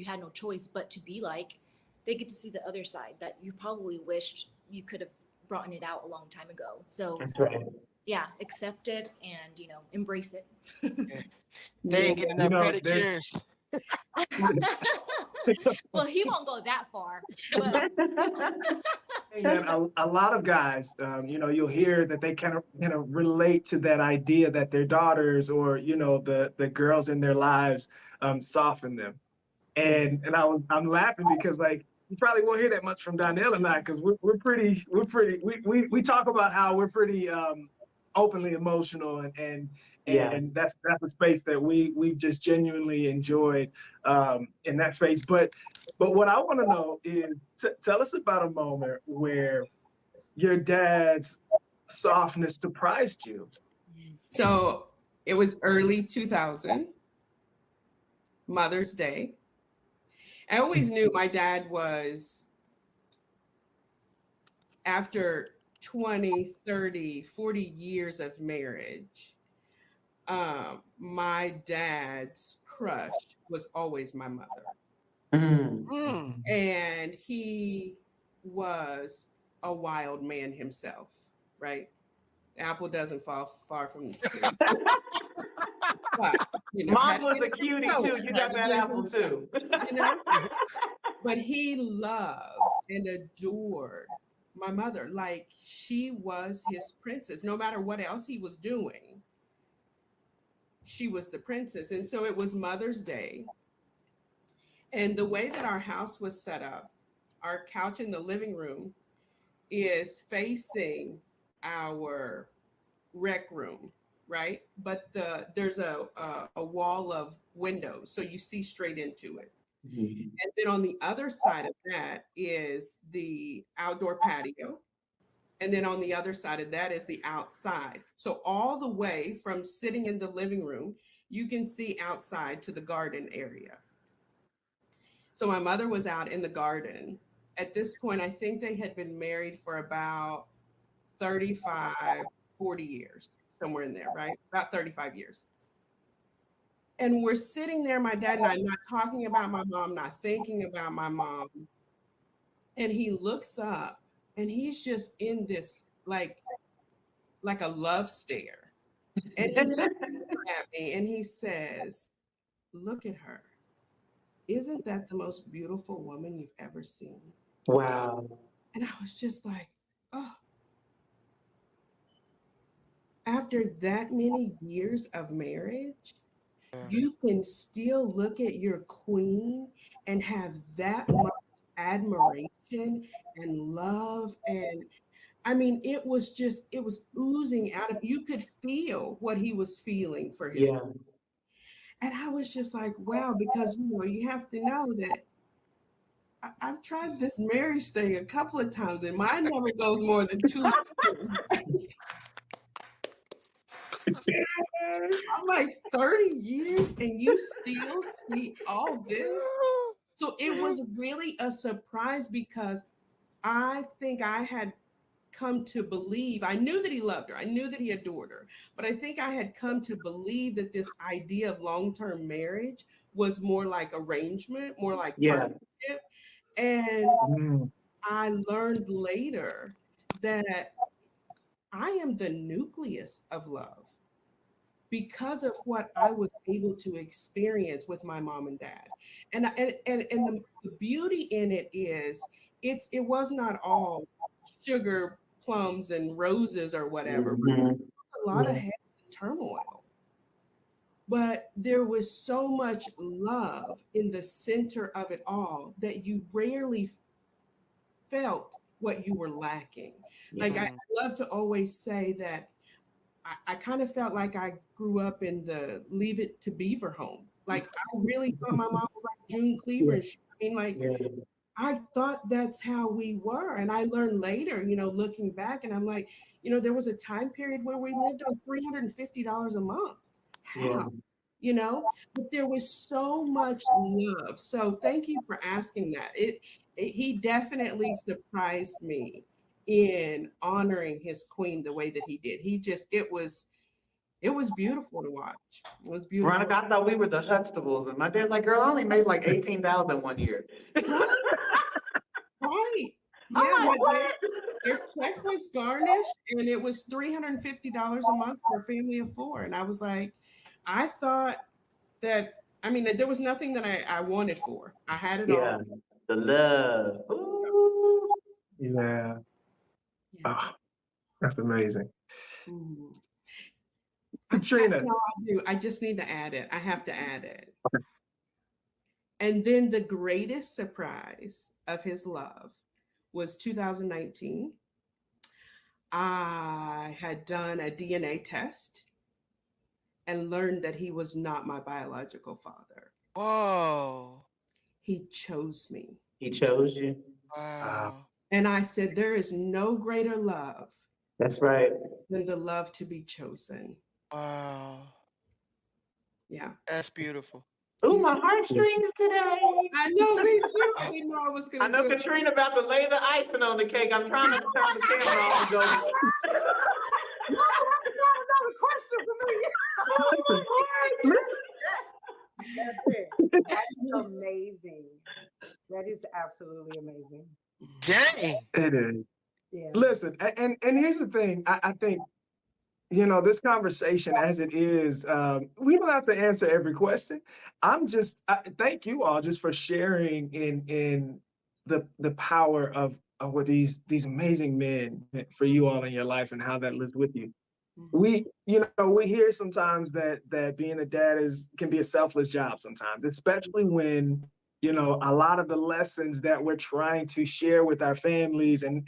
had no choice but to be like, they get to see the other side that you probably wished you could have brought it out a long time ago. So That's right. yeah, accept it, and, you know, embrace it. Yeah. They Yeah. ain't getting You enough know, there's pedicures. Well, he won't go that far, but thing that a lot of guys, you know, you'll hear that they kind of relate to that idea that their daughters, or, you know, the girls in their lives soften them. And I'm laughing because, like, you probably won't hear that much from Donnell and I, because we talk about how we're pretty openly emotional, Yeah. and that's a space that we just genuinely enjoyed in that space. But what I want to know is, tell us about a moment where your dad's softness surprised you. So it was early 2000, Mother's Day. I always knew my dad was, after 20, 30, 40 years of marriage, my dad's crush was always my mother. Mm. Mm. And he was a wild man himself, right? The apple doesn't fall far from the tree. But, had Mom to was get a him cutie going, too. You had got to that get him apple going, too. you know? But he loved and adored my mother like she was his princess. No matter what else he was doing, she was the princess. And so it was Mother's Day. And the way that our house was set up, our couch in the living room is facing our rec room, right? But there's a wall of windows, so you see straight into it. Mhm. And then on the other side of that is the outdoor patio. And then on the other side of that is the outside. So all the way from sitting in the living room, you can see outside to the garden area. So my mother was out in the garden. At this point, I think they had been married for about 35, 40 years, somewhere in there, right? About 35 years. And we're sitting there, my dad and I, not talking about my mom, not thinking about my mom. And he looks up and he's just in this like a love stare. And he looks at me and he says, "Look at her. Isn't that the most beautiful woman you've ever seen?" Wow. And I was just like, oh, after that many years of marriage, Yeah. you can still look at your queen and have that much admiration and love. And I mean, it was oozing out of, you could feel what he was feeling for his. Yeah. And I was just like, wow, because you have to know that I've tried this marriage thing a couple of times and mine never goes more than 2 years. I'm like 30 years and you still see all this. So it was really a surprise because I think I had come to believe, I knew that he loved her, I knew that he adored her, but I think I had come to believe that this idea of long term marriage was more like arrangement, more like Yeah. partnership. And Mm. I learned later that I am the nucleus of love because of what I was able to experience with my mom and dad. And the beauty in it is it was not all sugar plums and roses or whatever. Mhm. A lot of Yeah. heavy turmoil. But there was so much love in the center of it all that you rarely felt what you were lacking. Like I Mhm. love to always say that I kind of felt like I grew up in the Leave It to Beaver home. Like I really thought my mom was like June Cleaver Yeah. and shit. I mean, like Yeah. I thought that's how we were. And I learned later, looking back, and I'm like, there was a time period where we lived on $350 a month. Yeah. How? But there was so much love. So thank you for asking that. He definitely surprised me in honoring his queen the way that he did. It was beautiful to watch. It was beautiful. Veronica, I thought we were the Huxtables, and my dad's like, "Girl, I only made like 18,000 one year." Right, right. I'm Yeah, like, what? their check was garnished and it was $350 a month for a family of four. And I was like, I thought that, I mean, that there was nothing that I wanted for. I had it Yeah, all. the love. Ooh. Yeah. Yeah. Oh, that's amazing. Mhm. Katrina. No, I do. I just need to add it. I have to add it. And then the greatest surprise of his love was 2019. I had done a DNA test and learned that he was not my biological father. Whoa. He chose me. He chose you. Wow. Wow. And I said, there is no greater love That's right. than the love to be chosen. Wow. Yeah. That's beautiful. Ooh, He's, my heartstrings today. I know, me too. I didn't know I was I going to know do it. Katrina about to lay the icing on the cake. I'm trying to turn the camera off and go. Another question for me. amazing. That is absolutely amazing. Dang. It is. Yeah. Listen, and here's the thing. I think, this conversation as it is, we don't have to answer every question. Thank you all just for sharing in the power of what these amazing men meant for you all in your life and how that lives with you. We hear sometimes that being a dad can be a selfless job sometimes, especially when a lot of the lessons that we're trying to share with our families and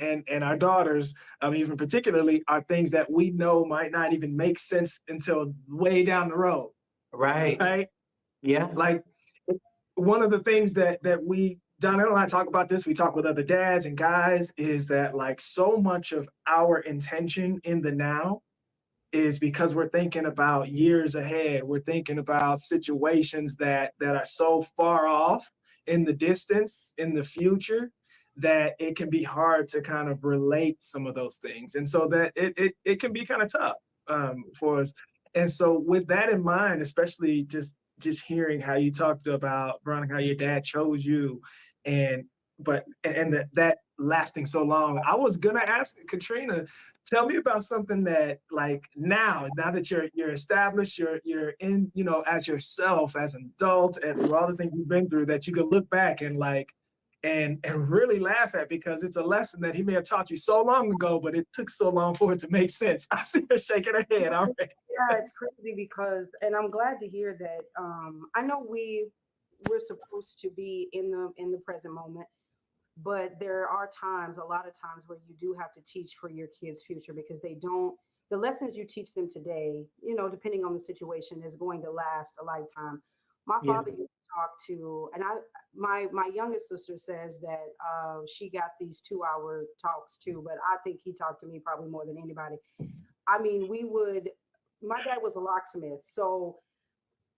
our daughters, even particularly, are things that we know might not even make sense until way down the road, Right. right? Yeah. Like, one of the things that we Donnell and I talk about this, we talk with other dads and guys, is that like so much of our intention in the now is because we're thinking about years ahead. We're thinking about situations that are so far off in the distance, in the future, that it can be hard to kind of relate some of those things. And so that it can be kind of tough for us. And so with that in mind, especially just hearing how you talked about, Veronica, how your dad chose you, and that lasting so long. I was gonna ask Katrina, tell me about something that, like, now that you're established, you're in, as yourself, as an adult, and through all the things you've been through, that you can look back and and really laugh at, because it's a lesson that he may have taught you so long ago, but it took so long for it to make sense. I see her shaking her head already. Yeah, it's crazy because, and I'm glad to hear that. I know we're supposed to be in the present moment, but there are times, a lot of times, where you do have to teach for your kids' future, because they don't, the lessons you teach them today, depending on the situation, is going to last a lifetime. My Yeah. father used to talk to, and my youngest sister says that she got these 2 hour talks too, but I think he talked to me probably more than anybody. I mean, my dad was a locksmith. So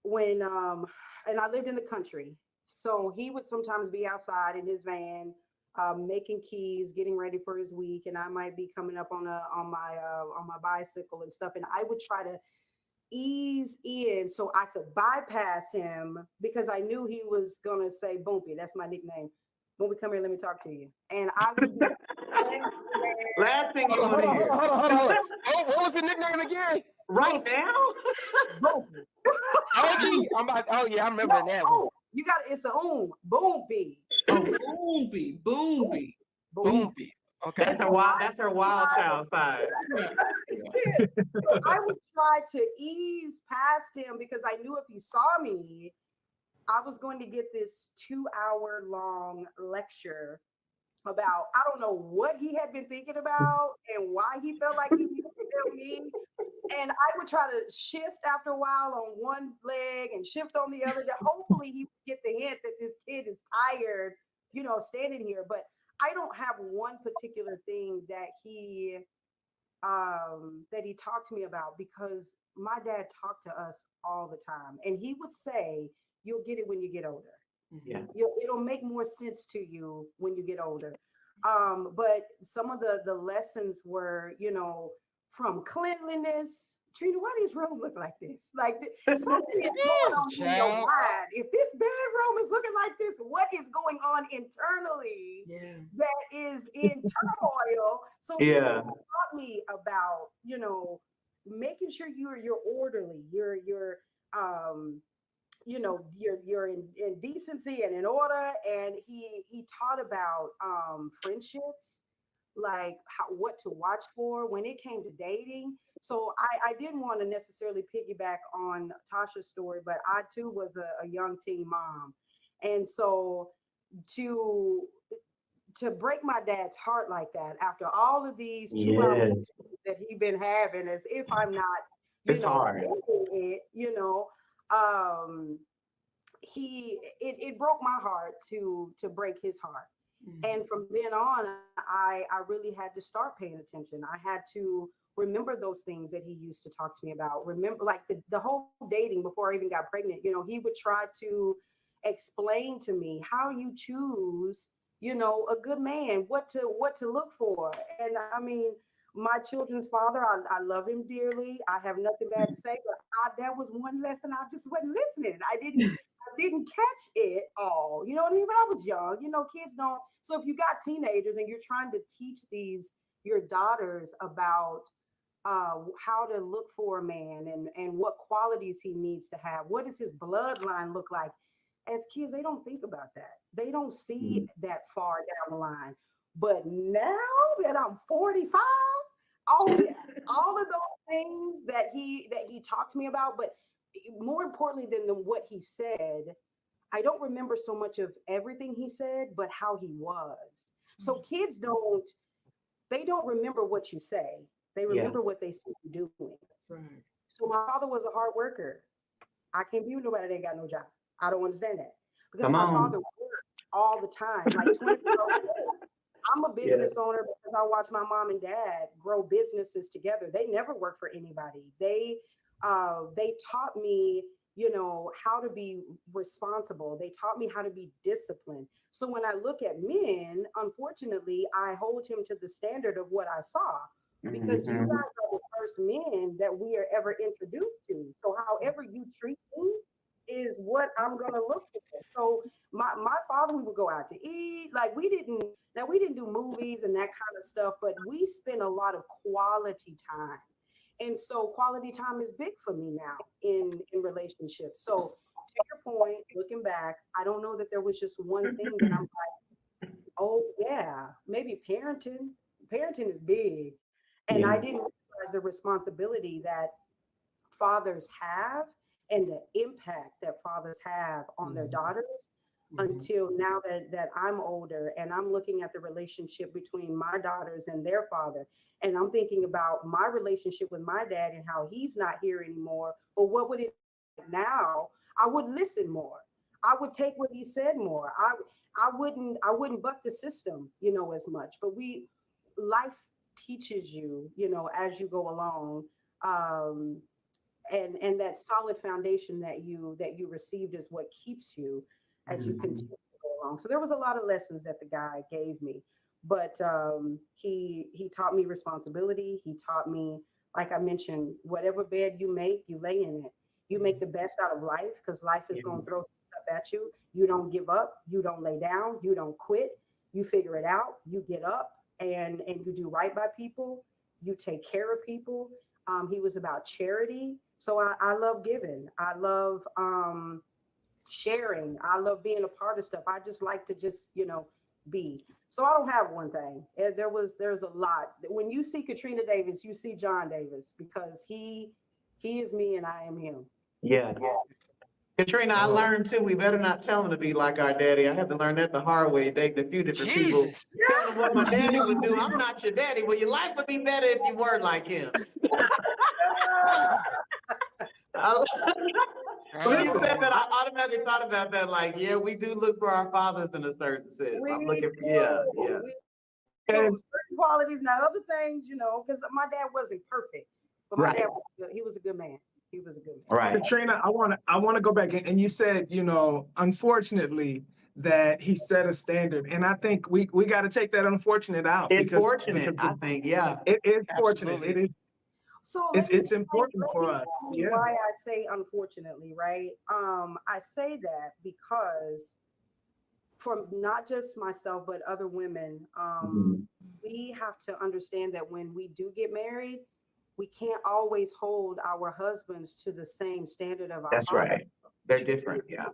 when, and I lived in the country. So he would sometimes be outside in his van, making keys, getting ready for his week. And I might be coming up on my bicycle and stuff. And I would try to ease in so I could bypass him, because I knew he was going to say, Bumpy, that's my nickname. Bumpy, come here, let me talk to you. And I would be Last thing you Hold want on, to hold hear. on, hold on, hold on, hold on. Oh, what was the nickname again? Right now? Bumpy. Ogie? Oh yeah, I remember No, that one. you got it's a Bumpy. Oh, boomby, boomby. Boom. Boomby. Okay. That's her wild child side. Right. So I would try to ease past him, because I knew if he saw me, I was going to get this 2 hour long lecture about, I don't know what he had been thinking about and why he felt like he needed to tell me. And I would try to shift after a while on one leg and shift on the other. That hopefully he would get the hint that this kid is tired, standing here. But I don't have one particular thing that he talked to me about, because my dad talked to us all the time, and he would say, "You'll get it when you get older. Yeah. It'll make more sense to you when you get older." But some of the lessons were, from cleanliness. Trina, why these rooms look like this? Like, something is going Woo, on in your child. mind. If this bedroom is looking like this, what is going on internally Yeah. that is in turmoil? So he Yeah. taught me about, making sure you're orderly, you're um you're in decency and in order. And he taught about friendships, like what to watch for when it came to dating. So I didn't want to necessarily piggyback on Tasha's story, but I too was a young teen mom. And so to break my dad's heart like that after all of these 2 hours Yes. that he been having, as if I'm not, It's hard. making it, um, it broke my heart to break his heart. And from then on, I really had to start paying attention. I had to remember those things that he used to talk to me about. Remember, like the whole dating before I even got pregnant, he would try to explain to me how you choose, a good man, what to look for. And I mean, my children's father, I love him dearly. I have nothing bad to say, but that was one lesson I just wasn't listening. I didn't catch it all. You know what I mean? But I was young. You know, kids don't. So if you got teenagers and you're trying to teach your daughters about how to look for a man and what qualities he needs to have, what does his bloodline look like? As kids, they don't think about that. They don't see that far down the line. But now that I'm 45, oh yeah, all of those things that he talked to me about, but more importantly than what he said, I don't remember so much of everything he said, but how he was. So kids they don't remember what you say. They remember what they see you doing. Right. So my father was a hard worker. I can't believe nobody that ain't got no job. I don't understand that. Because Come my on. father worked all the time, like 24 hours. I'm a business owner because I watch my mom and dad grow businesses together. They never worked for anybody. They taught me, you know, how to be responsible. They taught me how to be disciplined. So when I look at men, unfortunately, I hold him to the standard of what I saw, because you guys are the first men that we are ever introduced to. So however you treat me is what I'm gonna look for. So my father, we would go out to eat. Like we didn't do movies and that kind of stuff, but we spent a lot of quality time. And so quality time is big for me now in relationships. So to your point, looking back, I don't know that there was just one thing that I'm like, oh yeah, maybe parenting. Parenting is big. And I didn't realize the responsibility that fathers have and the impact that fathers have on their daughters until now that I'm older and I'm looking at the relationship between my daughters and their father. And I'm thinking about my relationship with my dad and how he's not here anymore. But what would it now? I would listen more. I would take what he said more. I wouldn't buck the system, you know, as much. But life teaches you, you know, as you go along. Um, and that solid foundation that you received is what keeps you as you continue to go along. So there was a lot of lessons that the guy gave me, but he taught me responsibility. He taught me, like I mentioned, whatever bed you make, you lay in it. You make the best out of life because life is going to throw some stuff at you. You don't give up. You don't lay down. You don't quit. You figure it out. You get up and you do right by people. You take care of people. He was about charity. So I love giving. I love sharing. I love being a part of stuff. I just like to just, you know, be. So I don't have one thing. There's a lot. When you see Katrina Davis, you see John Davis because he is me and I am him. Yeah. Katrina, I learned too, we better not tell him to be like our daddy. I had to learn that the hard way, dating a few different people. Jesus. Tell him what my daddy would do. I'm not your daddy. Well, your life would be better if you were like him. When you said that, I automatically thought about that. Like, yeah, we do look for our fathers in a certain sense. I'm looking for, yeah. Certain qualities, now other things, you know, because my dad wasn't perfect, but my dad was good. He was a good man. He was a good man. Right. Katrina, I want to go back and you said, you know, unfortunately that he set a standard, and I think we got to take that unfortunate out. It's because fortunate, I think, yeah. it is fortunate. Absolutely. It is. So It's important for us. tell you Yeah. why I say unfortunately, right? I say that because for not just myself but other women, we have to understand that when we do get married, we can't always hold our husbands to the same standard of our That's fathers. right. They're different, yeah.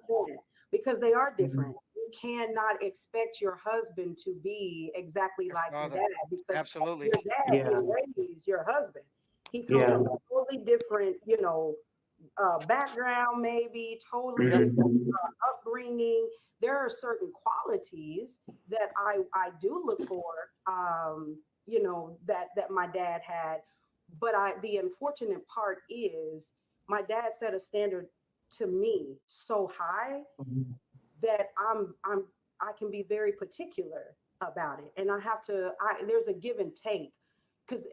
Because they are different. You cannot expect your husband to be exactly like your father. dad because Absolutely. your dad didn't raise your husband. He comes from a totally different, you know, background, maybe totally different upbringing. There are certain qualities that I do look for, you know, that my dad had. But the unfortunate part is my dad set a standard to me so high that I can be very particular about it, and I have to. There's a give and take because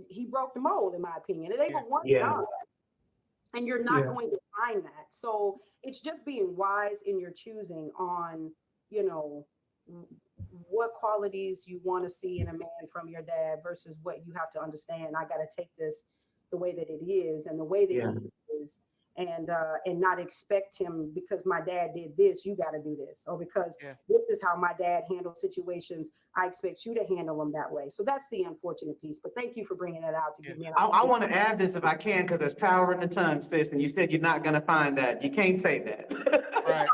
he broke the mold, in my opinion. It ain't but one God, and you're not going to find that. So it's just being wise in your choosing on, you know, what qualities you want to see in a man from your dad versus what you have to understand. I got to take this the way that it is and the way that he is. and not expect him because my dad did this, you got to do this, or because Yeah. this is how my dad handled situations, I expect you to handle them that way. So that's the unfortunate piece. But thank you for bringing that out to Yeah. give me an I opportunity. want to add this if I can, because there's power in the tongue, sis, and you said you're not gonna find that. You can't say that. Right.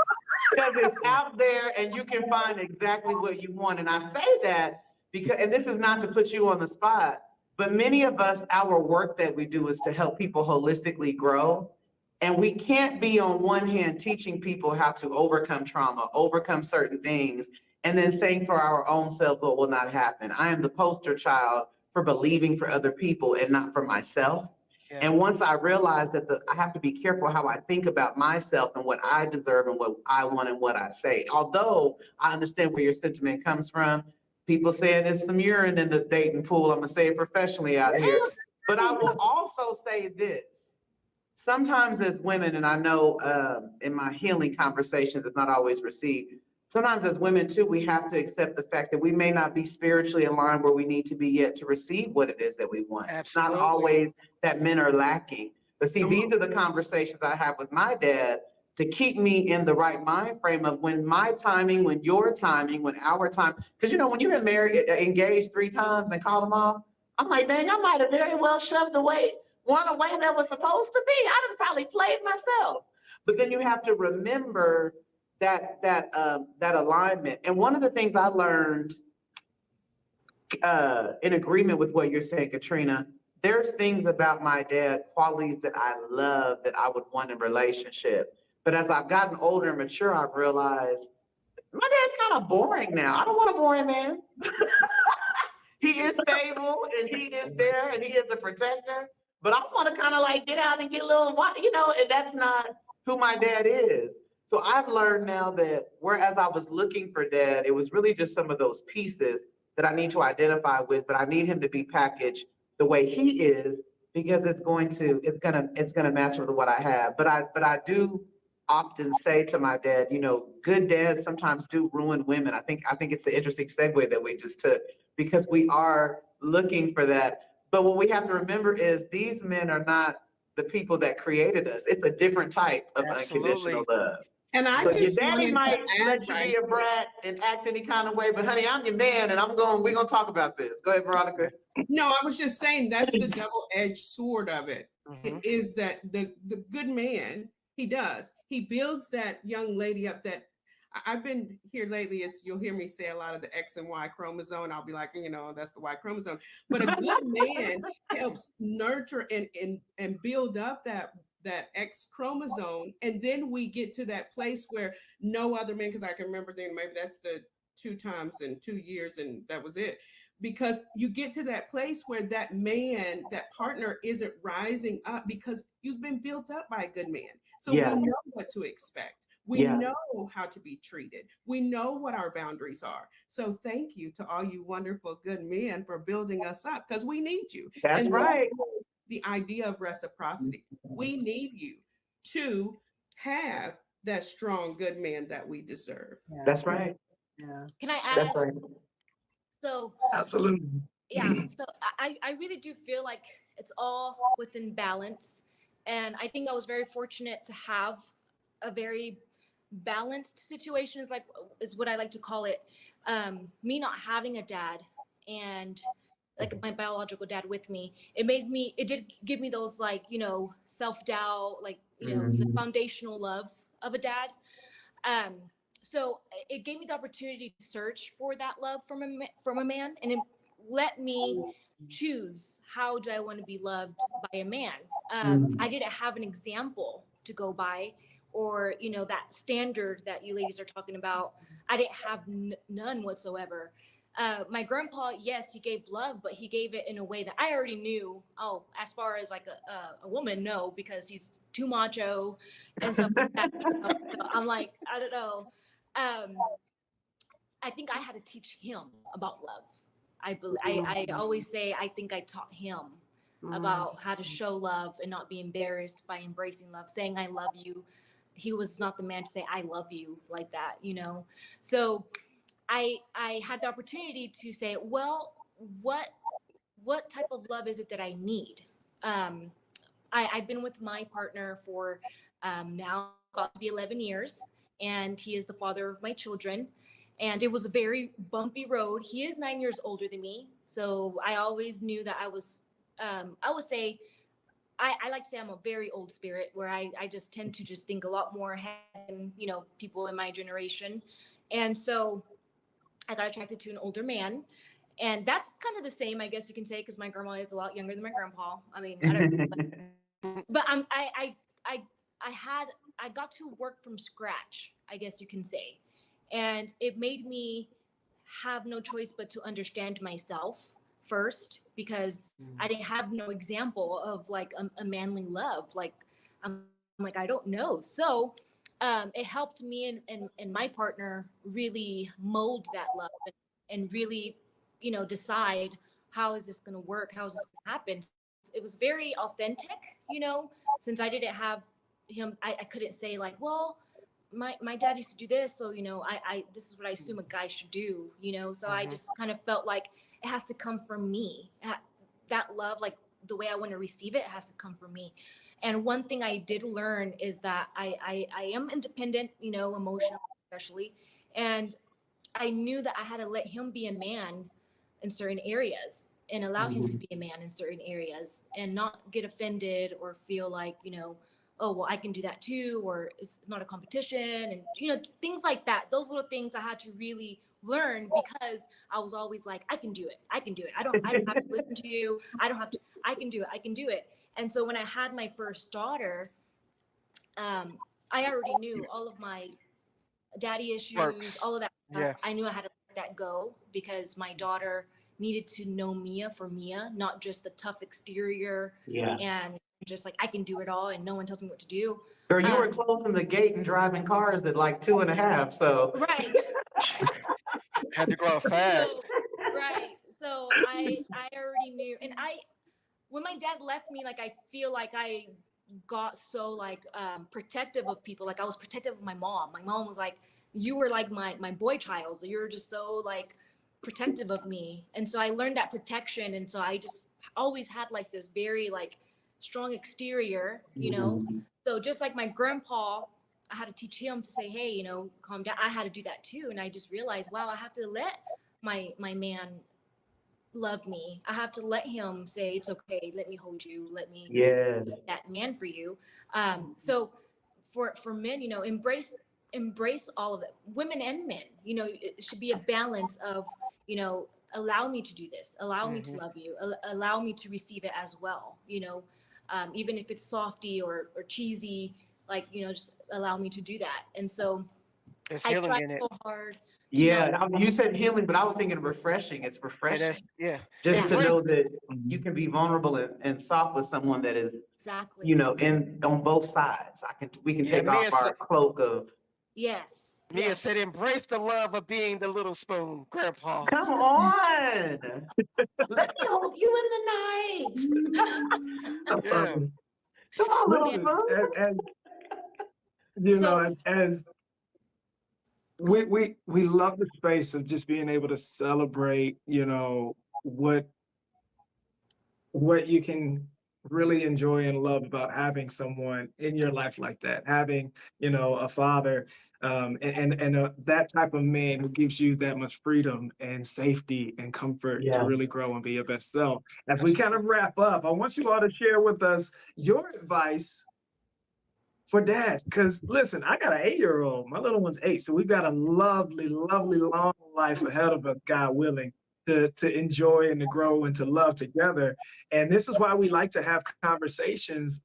Because it's Yeah. out there and you can find exactly what you want. And I say that because, and this is not to put you on the spot, but many of us, our work that we do is to help people holistically grow. And we can't be on one hand teaching people how to overcome trauma, overcome certain things, and then saying for our own self what will not happen. I am the poster child for believing for other people and not for myself. Yeah. And once I realized that I have to be careful how I think about myself and what I deserve and what I want and what I say. Although I understand where your sentiment comes from, people saying there's some urine in the dating pool. I'm gonna say it professionally out here. But I will also say this. Sometimes as women, and I know in my healing conversations, it's not always received. Sometimes as women too, we have to accept the fact that we may not be spiritually aligned where we need to be yet to receive what it is that we want. It's not Absolutely. always that men are lacking. But see, Come these on. are the conversations I have with my dad to keep me in the right mind frame of when my timing, when your timing, when our time. Because you know, when you've been married, engaged 3 times and called them off, I'm like, dang, I might have very well shoved away one away that was supposed to be. I done probably played myself. But then you have to remember that alignment. And one of the things I learned in agreement with what you're saying, Katrina, there's things about my dad, qualities that I love that I would want in relationship. But as I've gotten older and mature, I've realized my dad's kind of boring now. I don't want a boring man. He is stable and he is there and he is a protector. But I want to kind of like get out and get a little, and that's not who my dad is. So I've learned now that whereas I was looking for dad, it was really just some of those pieces that I need to identify with, but I need him to be packaged the way he is because it's gonna match with what I have. But I do often say to my dad, good dads sometimes do ruin women. I think it's an interesting segue that we just took because we are looking for that. But what we have to remember is these men are not the people that created us. It's a different type of unconditional Absolutely. love. And I So your just daddy wanted to might add let you right be a brat and act any kind of way, but honey, I'm your man and we're gonna talk about this. Go ahead, Veronica. No, I was just saying that's the double-edged sword of it. Mm-hmm. Is that the good man, he does. He builds that young lady up that I've been here lately. You'll hear me say a lot of the X and Y chromosome. I'll be like, that's the Y chromosome. But a good man helps nurture and build up that X chromosome. And then we get to that place where no other man, because I can remember thinking maybe that's the 2 times in 2 years and that was it. Because you get to that place where that man, that partner isn't rising up because you've been built up by a good man. So Yeah. we know what to expect. We Yeah. know how to be treated. We know what our boundaries are. So thank you to all you wonderful good men for building us up because we need you. That's And right. is the idea of reciprocity. We need you to have that strong good man that we deserve. Yeah. That's right. Yeah. Can I add? That's right. So Absolutely. yeah, so I really do feel like it's all within balance. And I think I was very fortunate to have a very balanced situation is what I like to call it. Me not having a dad and like my biological dad with me, it did give me those self-doubt, the foundational love of a dad. Um, so it gave me the opportunity to search for that love from a man, and it let me choose how do I want to be loved by a man. I didn't have an example to go by, or that standard that you ladies are talking about. I didn't have none whatsoever. My grandpa, yes, he gave love, but he gave it in a way that I already knew. Oh, as far as like a woman, no, because he's too macho and stuff like that. So I'm like, I don't know. I think I had to teach him about love. I always say I think I taught him about how to show love and not be embarrassed by embracing love, saying I love you. He was not the man to say I love you like that. So I had the opportunity to say, well, what type of love is it that I need? I've been with my partner for now about to be 11 years, and he is the father of my children. And it was a very bumpy road. He is 9 years older than me, so I always knew that I would say, I like to say I'm a very old spirit, where I just tend to just think a lot more ahead than, people in my generation. And so I got attracted to an older man. And that's kind of the same, I guess you can say, because my grandma is a lot younger than my grandpa. I mean, I don't know, but I I had I got to work from scratch, I guess you can say, and it made me have no choice but to understand myself first, because I didn't have no example of like a manly love. Like I'm like, I don't know. So it helped me and my partner really mold that love, and really, decide, how is this going to work? How is this going to happen? It was very authentic, since I didn't have him. I couldn't say like, well, my dad used to do this, so I this is what I assume a guy should do, so I just kind of felt like it has to come from me. That love, like the way I want to receive it, has to come from me. And one thing I did learn is that I am independent, emotionally especially, and I knew that I had to let him be a man in certain areas, and allow him to be a man in certain areas, and not get offended or feel like, oh, well, I can do that too, or it's not a competition, and, things like that. Those little things I had to really learn, because I was always like, I can do it. I can do it. I don't have to listen to you. I don't have to, I can do it. I can do it. And so when I had my first daughter, I already knew all of my daddy issues, Works. all of that stuff. Yeah. I knew I had to let that go, because my daughter needed to know Mia for Mia, not just the tough exterior Yeah. and just like I can do it all and no one tells me what to do. Girl, you were Um, closing the gate and driving cars at like 2.5, so. right. Had to grow up fast. So right. So I already knew, and when my dad left me, like I feel like I got so like protective of people. Like I was protective of my mom. My mom was like, you were like my boy child. So you were just so like protective of me. And so I learned that protection. And so I just always had like this very like strong exterior, So just like my grandpa, I had to teach him to say, hey, calm down. I had to do that too. And I just realized, wow, I have to let my man love me. I have to let him say, it's okay, let me hold you, let me Yeah. be that man for you. So for men, embrace all of it, women and men. It should be a balance of, allow me to do this, allow me to Hmm. love you, allow me to receive it as well. Even if it's softy or cheesy, like, just allow me to do that. And so There's I healing try in it. so hard to not. Yeah, you said healing, but I was thinking refreshing. It's Yeah, that's refreshing yeah. just to Yeah, know Embrace. that you can be vulnerable and soft with someone that is, exactly. in on both sides. We can Yeah, take off our cloak of, Yes, Mia yes. said, embrace the love of being the little spoon, Grandpa. come on, let me hold you in the night. Yeah. Come on, little Yeah. Listen, spoon. and So as go we ahead. we we love the space of just being able to celebrate, what you can really enjoy and love about having someone in your life like that, having, a father, and that type of man who gives you that much freedom and safety and comfort to Yeah. really grow and be your best self. As we kind Absolutely. of wrap up, I want you all to share with us your advice for dads. Because listen, I got an 8-year-old. My little one's 8, so we've got a lovely, lovely long life ahead of us, God willing, to enjoy and to grow and to love together. And this is why we like to have conversations,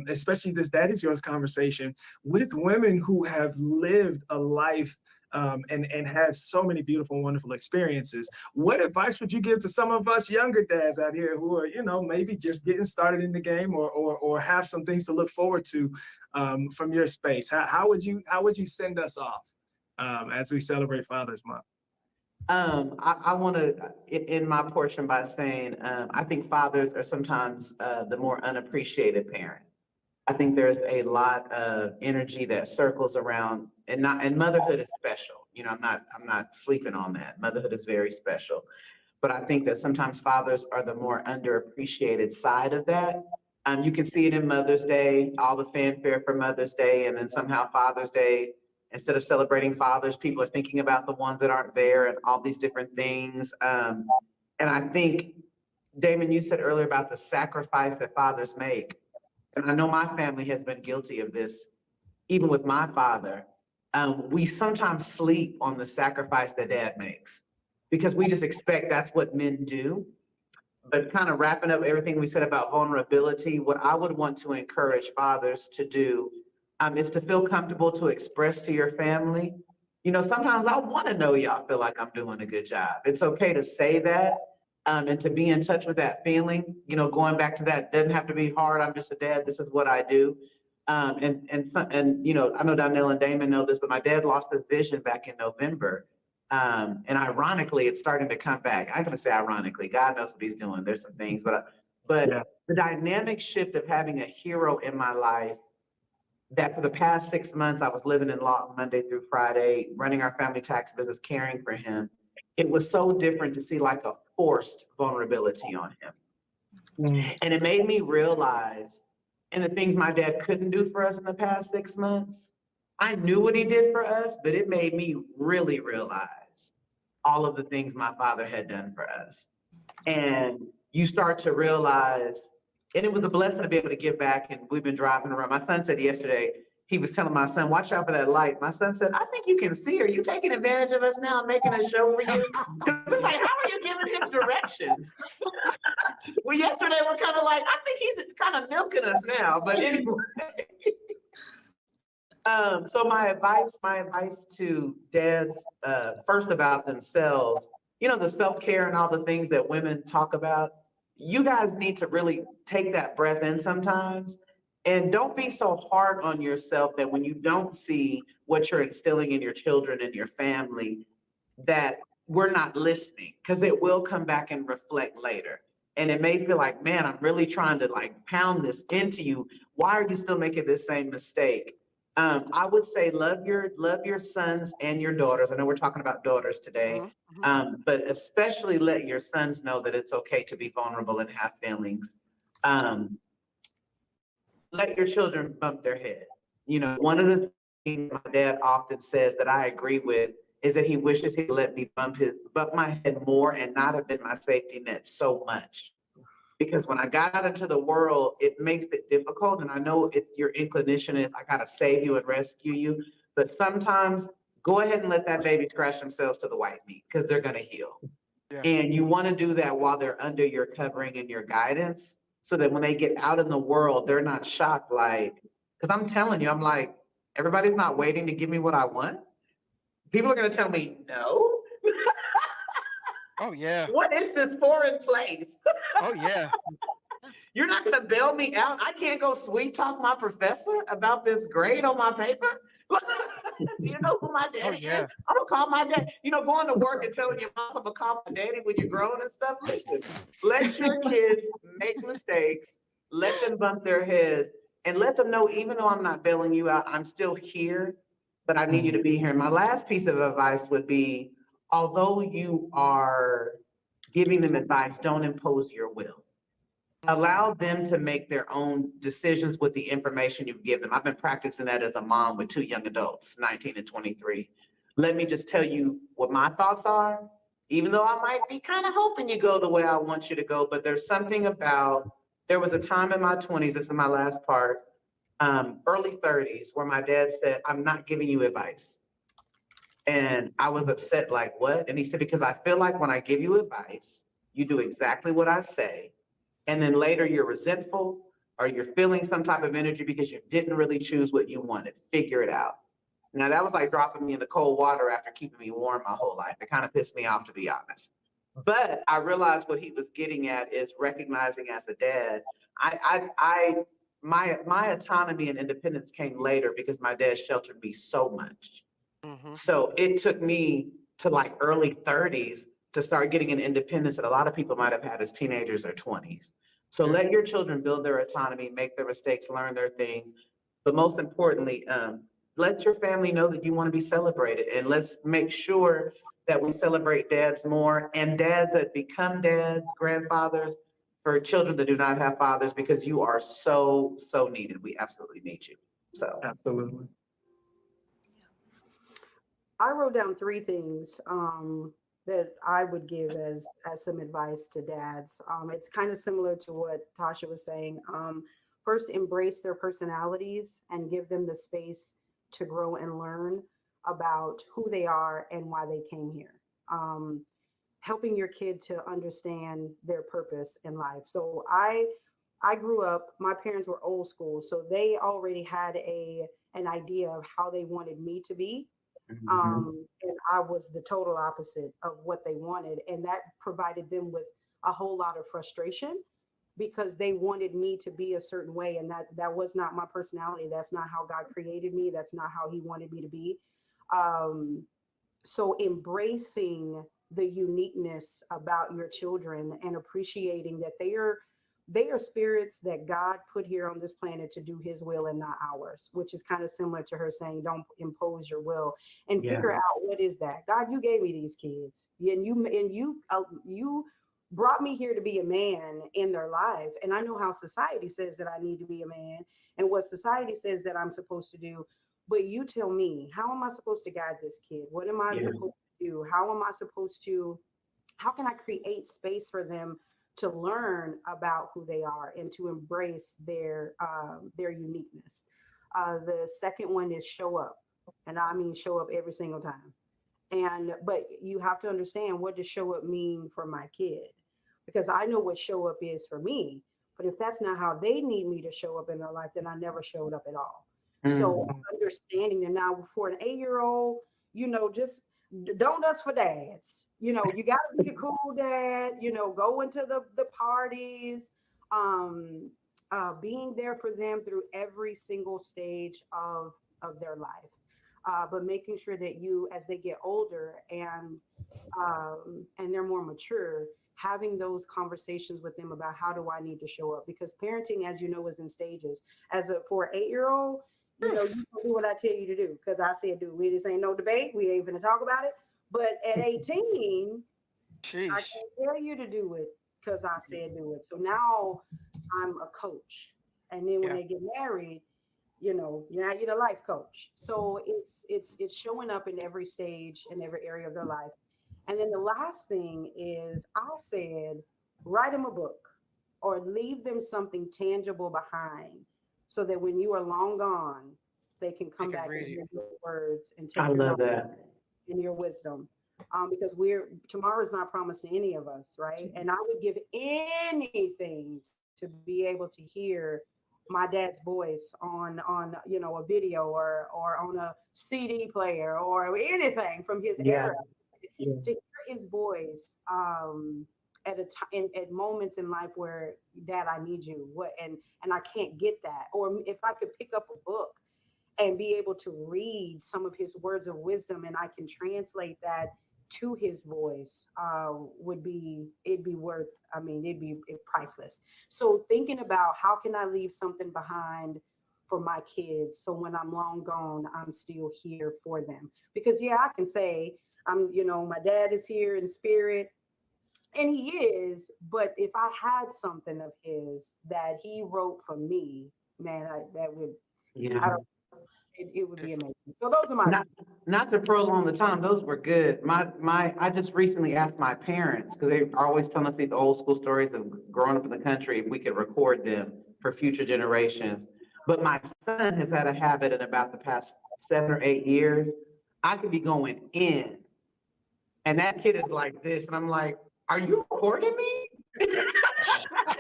especially this That Is Yours conversation, with women who have lived a life, and had so many beautiful, wonderful experiences. What advice would you give to some of us younger dads out here who are, maybe just getting started in the game, or have some things to look forward to, from your space? How would you send us off, as we celebrate Father's Month? I want to end my portion by saying, I think fathers are sometimes the more unappreciated parent. I think there's a lot of energy that circles around, and motherhood is special. I'm not sleeping on that. Motherhood is very special, but I think that sometimes fathers are the more underappreciated side of that. You can see it in Mother's Day, all the fanfare for Mother's Day, and then somehow Father's Day, instead of celebrating fathers, people are thinking about the ones that aren't there and all these different things. And I think, Damon, you said earlier about the sacrifice that fathers make. And I know my family has been guilty of this, even with my father. We sometimes sleep on the sacrifice that dad makes because we just expect that's what men do. But kind of wrapping up everything we said about vulnerability, what I would want to encourage fathers to do is to feel comfortable to express to your family. You know, sometimes I want to know y'all feel like I'm doing a good job. It's okay to say that and to be in touch with that feeling. You know, going back to that, doesn't have to be hard. I'm just a dad. This is what I do. And you know, I know Donnell and Damon know this, but my dad lost his vision back in November. And ironically, it's starting to come back. I'm going to say ironically, God knows what he's doing. There's some things, but Yeah. the dynamic shift of having a hero in my life that for the past 6 months, I was living in Lawton Monday through Friday, running our family tax business, caring for him. It was so different to see like a forced vulnerability on him. And it made me realize, and the things my dad couldn't do for us in the past 6 months, I knew what he did for us, but it made me really realize all of the things my father had done for us. And you start to realize, and it was a blessing to be able to give back. And we've been driving around. My son said yesterday, he was telling my son, watch out for that light. My son said, I think you can see. Are you taking advantage of us now and making a show for you? Because it's like, how are you giving him directions? Well, yesterday we're kind of like, I think he's kind of milking us now. But anyway. So my advice to dads, first about themselves, you know, the self-care and all the things that women talk about, you guys need to really take that breath in sometimes. And don't be so hard on yourself that when you don't see what you're instilling in your children and your family, that we're not listening, because it will come back and reflect later. And it may feel like, man, I'm really trying to like pound this into you. Why are you still making this same mistake? I would say love your sons and your daughters. I know we're talking about daughters today, but especially let your sons know that it's okay to be vulnerable and have feelings. Let your children bump their head. You know, one of the things my dad often says that I agree with is that he wishes he'd let me bump my head more and not have been my safety net so much. Because when I got out into the world, it makes it difficult. And I know it's your inclination is I gotta save you and rescue you. But sometimes go ahead and let that baby scratch themselves to the white meat because they're gonna heal. Yeah. And you wanna do that while they're under your covering and your guidance, so that when they get out in the world, they're not shocked like, because I'm telling you, I'm like, everybody's not waiting to give me what I want. People are gonna tell me no. Oh yeah. What is this foreign place? Oh yeah. You're not gonna bail me out. I can't go sweet talk my professor about this grade on my paper. You know who my Oh daddy yeah. is? I'm gonna call my dad. You know, going to work and telling your mom I'm gonna call my daddy when you're grown and stuff. Listen, let your kids make mistakes, let them bump their heads, and let them know, even though I'm not bailing you out, I'm still here, but I need you to be here. And my last piece of advice would be, although you are giving them advice, don't impose your will. Allow them to make their own decisions with the information you give them. I've been practicing that as a mom with 2 young adults, 19 and 23. Let me just tell you what my thoughts are, even though I might be kind of hoping you go the way I want you to go, but there's something about, there was a time in my 20s, this is my last part, early 30s, where my dad said, I'm not giving you advice. And I was upset, like, what? And he said, because I feel like when I give you advice, you do exactly what I say. And then later you're resentful or you're feeling some type of energy because you didn't really choose what you wanted. Figure it out. Now that was like dropping me into cold water after keeping me warm my whole life. It kind of pissed me off, to be honest. But I realized what he was getting at is recognizing as a dad, my autonomy and independence came later because my dad sheltered me so much. So it took me to like early 30s to start getting an independence that a lot of people might have had as teenagers or 20s. So let your children build their autonomy, make their mistakes, learn their things. But most importantly, let your family know that you want to be celebrated. And let's make sure that we celebrate dads more, and dads that become dads, grandfathers. for children that do not have fathers, because you are so, so needed. We absolutely need you. So, Absolutely. I wrote down three things that I would give as some advice to dads. It's kind of similar to what Tasha was saying. First, embrace their personalities and give them the space to grow and learn about who they are and why they came here. Helping your kid to understand their purpose in life. So I grew up. My parents were old school, so they already had an idea of how they wanted me to be, and I was the total opposite of what they wanted. And that provided them with a whole lot of frustration because they wanted me to be a certain way. And that was not my personality. That's not how God created me. That's not how he wanted me to be. Um, so embracing the uniqueness about your children and appreciating that they are spirits that God put here on this planet to do his will and not ours, which is kind of similar to her saying, don't impose your will and Yeah. figure out what is that. God, you gave me these kids and you brought me here to be a man in their life. And I know how society says that I need to be a man and what society says that I'm supposed to do. But you tell me, how am I supposed to guide this kid? What am I Yeah. supposed to do? How can I create space for them to learn about who they are and to embrace their uniqueness? The second one is show up, and I mean show up every single time. But you have to understand, what does show up mean for my kid? Because I know what show up is for me, but if that's not how they need me to show up in their life, then I never showed up at all. So understanding them now for an 8-year-old, just donuts for dads. You got to be the cool dad. Go into the parties, um, being there for them through every single stage of their life. But making sure that you, as they get older and they're more mature, having those conversations with them about how do I need to show up? Because parenting, as you know, is in stages. For an 8-year-old, you can do what I tell you to do because I said do. We just ain't no debate. We ain't gonna talk about it. But at 18, I Sheesh. can't tell you to do it because I said do it. So now I'm a coach. And then when Yeah. they get married, now you're the life coach. So it's showing up in every stage in every area of their life. And then the last thing is I said, write them a book or leave them something tangible behind so that when you are long gone, they can They come can back and read it. hear your words and I take your love knowledge that. and your wisdom. Because tomorrow is not promised to any of us, right? And I would give anything to be able to hear my dad's voice on a video or on a CD player or anything from his Yeah. era, Yeah. to hear his voice at a time at moments in life where, dad, I need you, and I can't get that. Or if I could pick up a book and be able to read some of his words of wisdom and I can translate that to his voice, it'd be worth, it'd be priceless. So thinking about how can I leave something behind for my kids so when I'm long gone, I'm still here for them. Because yeah, I can say my dad is here in spirit, and he is, but if I had something of his that he wrote for me, man, that would, I Yeah. don't, it would be amazing. So those are my Not to prolong the time, those were good. I just recently asked my parents, because they are always telling us these old school stories of growing up in the country, if we could record them for future generations. But my son has had a habit in about the past 7 or 8 years. I could be going in, and that kid is like this, and I'm like, "Are you recording me?"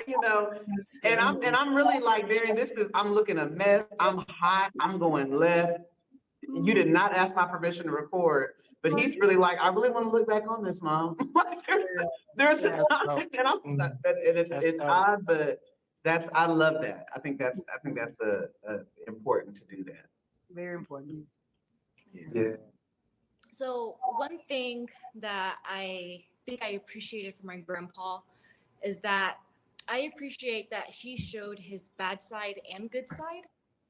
You know, That's and good. I'm really like, Darian, I'm looking a mess. I'm hot. I'm going left. You did not ask my permission to record, but he's really like, I really want to look back on this, mom. Like, there's a Yeah. time, and I'm not, and That's it's dope. odd, but I love that. I think that's a important to do that. Very important. Yeah. So one thing that I think I appreciated from my grandpa is that I appreciate that he showed his bad side and good side.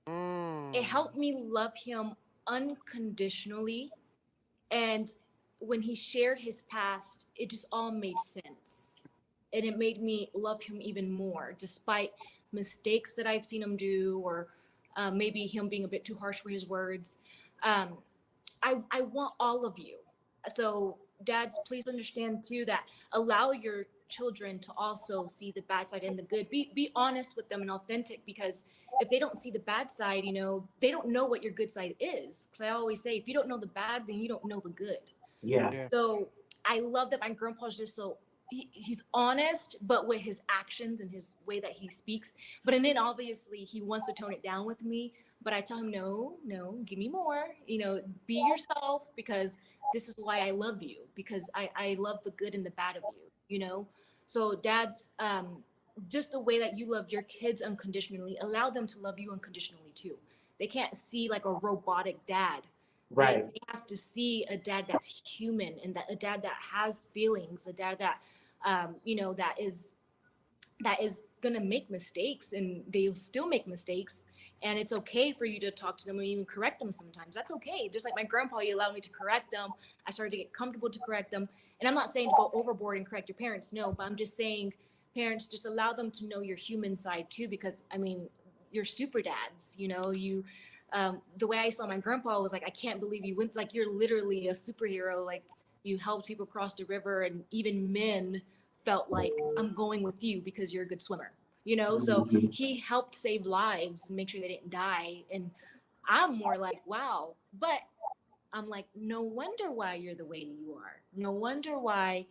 It Mm. helped me love him unconditionally. And when he shared his past, it just all made sense. and it made me love him even more, despite mistakes that I've seen him do, or maybe him being a bit too harsh for his words. Um, I want all of you. So dads, please understand too that allow your children to also see the bad side and the good. Be honest with them and authentic, because if they don't see the bad side, they don't know what your good side is. Because I always say, if you don't know the bad, then you don't know the good. Yeah. Yeah. So I love that my grandpa's just so he's honest, but with his actions and his way that he speaks. But and then obviously he wants to tone it down with me. But I tell him, no, no, give me more. Be yourself, because this is why I love you, because I love the good and the bad of you. So dads, just the way that you love your kids unconditionally, allow them to love you unconditionally too. They can't see like a robotic dad. They, Right. they have to see a dad that's human, and that a dad that has feelings, a dad that that is gonna make mistakes, and they'll still make mistakes, and it's okay for you to talk to them or even correct them sometimes. That's okay. Just like my grandpa, he allowed me to correct them. I started to get comfortable to correct them. And I'm not saying to go overboard and correct your parents, no, but I'm just saying, parents, just allow them to know your human side too, because I mean, you're super dads, you the way I saw my grandpa was like, I can't believe you went, like, you're literally a superhero. Like, you helped people cross the river, and even men felt like, I'm going with you because you're a good swimmer. So Mhm. he helped save lives and make sure they didn't die. And I'm more like, wow. But I'm like, no wonder why you're the way you are. No wonder why,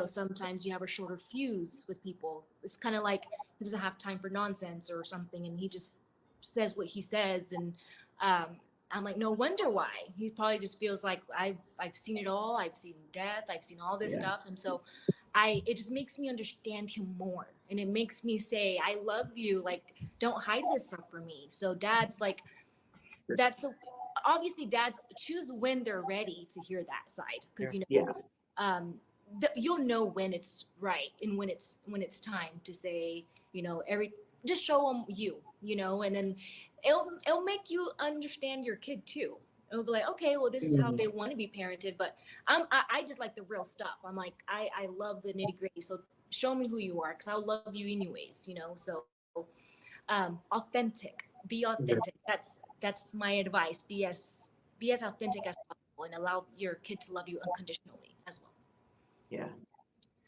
sometimes you have a shorter fuse with people. It's kind of like he doesn't have time for nonsense or something, and he just says what he says. And um, I'm like, no wonder why. He probably just feels like I've seen it all. I've seen death. I've seen all this Yeah. stuff, and so it just makes me understand him more, and it makes me say, I love you. Like, don't hide this stuff from me. So dad's like, that's the obviously dads choose when they're ready to hear that side, because Yeah. um you'll know when it's right, and when it's time to say, every just show them and then it'll make you understand your kid too. It'll be like, okay, well, this is how Mhm. they want to be parented. But I just like the real stuff. I'm like, I love the nitty gritty. So show me who you are, because I love you anyways. So authentic, be authentic. Yeah. That's my advice. Be as authentic as possible, and allow your kid to love you unconditionally as well. Yeah.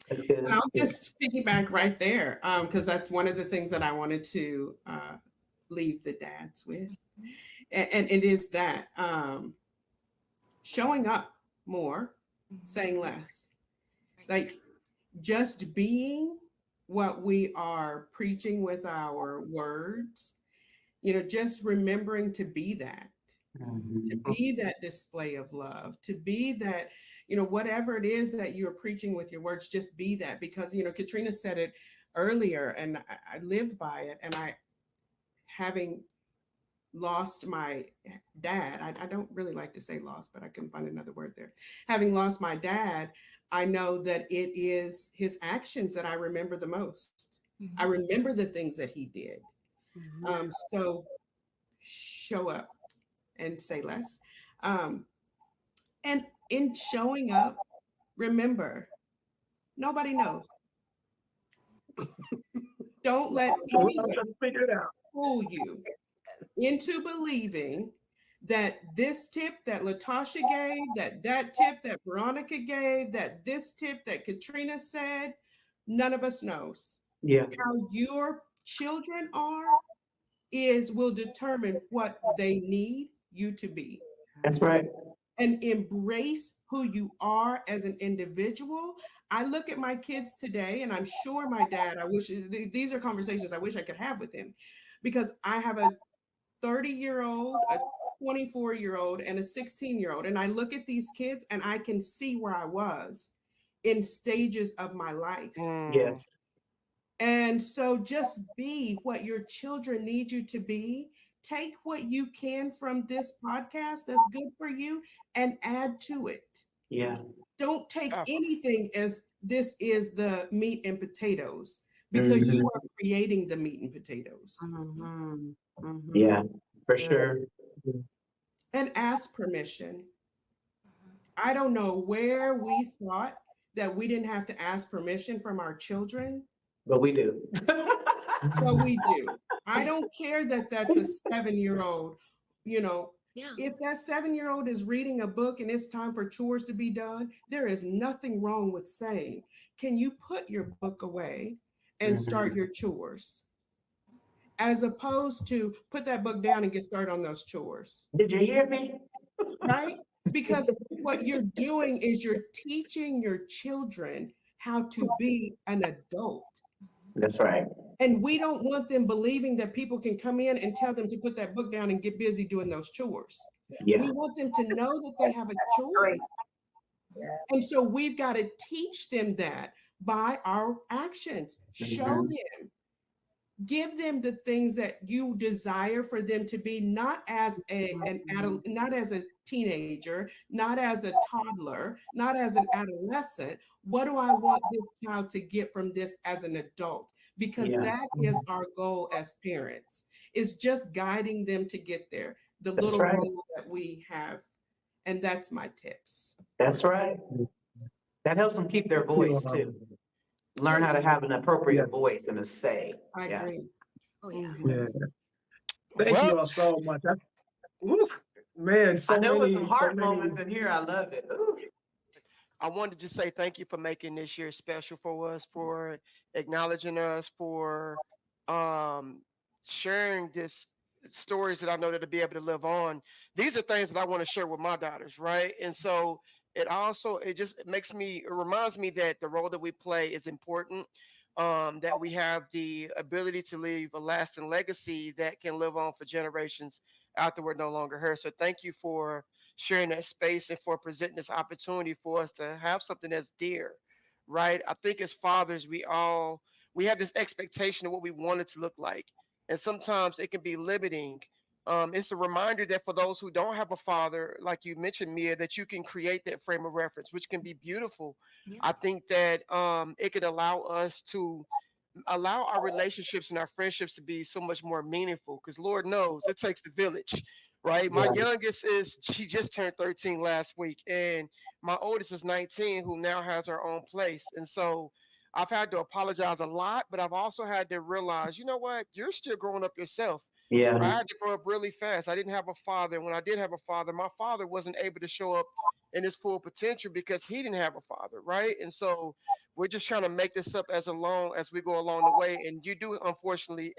That's And good. I'll just piggyback right there, because that's one of the things that I wanted to leave the dads with, and it is that showing up more, saying less, Right. like just being what we are preaching with our words, just remembering to be that, to Mhm. be that display of love, to be that, whatever it is that you're preaching with your words, just be that. Because, Katrina said it earlier, and I live by it. And having lost my dad, I don't really like to say lost, but I couldn't find another word there. Having lost my dad, I know that it is his actions that I remember the most. I Mhm. remember the things that he did. Mhm. So show up and say less. Um, and in showing up, remember, nobody knows. Don't let We'll anyone have to figure it out. fool you into believing that this tip that Latasha gave, that tip that Veronica gave, that this tip that Katrina said, none of us knows. Yeah. How your children are will determine what they need you to be. That's right. And embrace who you are as an individual. I look at my kids today, and I'm sure my dad, I wish these are conversations I wish I could have with him, because I have a 30-year-old, a 24-year-old, and a 16-year-old. And I look at these kids and I can see where I was in stages of my life. Mm. Yes. And so just be what your children need you to be. Take what you can from this podcast that's good for you and add to it. Yeah. Don't take Ab- anything as this is the meat and potatoes, because you Mhm. are creating the meat and potatoes. Mhm. Mhm. Yeah, for Good. sure. And ask permission. I don't know where we thought that we didn't have to ask permission from our children? But we do. Well, we do. I don't care that that's a 7-year-old, you know, Yeah. if that 7-year-old is reading a book and it's time for chores to be done, there is nothing wrong with saying, can you put your book away and start your chores? As opposed to put that book down and get started on those chores, Did you hear me? right? Because what you're doing is you're teaching your children how to be an adult. That's right. And we don't want them believing that people can come in and tell them to put that book down and get busy doing those chores. Yeah. We want them to know that they have a choice. Great. And so we've got to teach them that by our actions. Show Mhm. them, give them the things that you desire for them to be, not as not as a teenager, not as a toddler, not as an adolescent. What do I want this child to get from this as an adult? Because Yeah. that is our goal as parents, is just guiding them to get there, the That's little right. role that we have. And that's my tips. That's right. That helps them keep their voice too. Learn how to have an appropriate voice and a say. I Yeah. agree. Oh yeah. Yeah. Thank Well, you all so much. Woo, man, so I know there's many, some heart so many. moments in here. I love it. Ooh. I wanted to just say thank you for making this year special for us, for acknowledging us, for um, sharing this stories that I know that'll be able to live on. These are things that I want to share with my daughters, right? And so it reminds me that the role that we play is important. That we have the ability to leave a lasting legacy that can live on for generations after we're no longer here. So thank you for sharing that space and for presenting this opportunity for us to have something that's dear, right? I think as fathers, we have this expectation of what we want it to look like, and sometimes it can be limiting. It's a reminder that for those who don't have a father, like you mentioned, Mia, that you can create that frame of reference, which can be beautiful. Yeah. I think that it could allow us to allow our relationships and our friendships to be so much more meaningful because Lord knows it takes the village, right? My Yeah. youngest is she just turned 13 last week, and my oldest is 19, who now has her own place. And so I've had to apologize a lot, but I've also had to realize, you know what, you're still growing up yourself. I Yeah. had to grow up really fast. I didn't have a father. When I did have a father, my father wasn't able to show up in his full potential because he didn't have a father, right? And so we're just trying to make this up as long as we go along the way. And you do, unfortunately,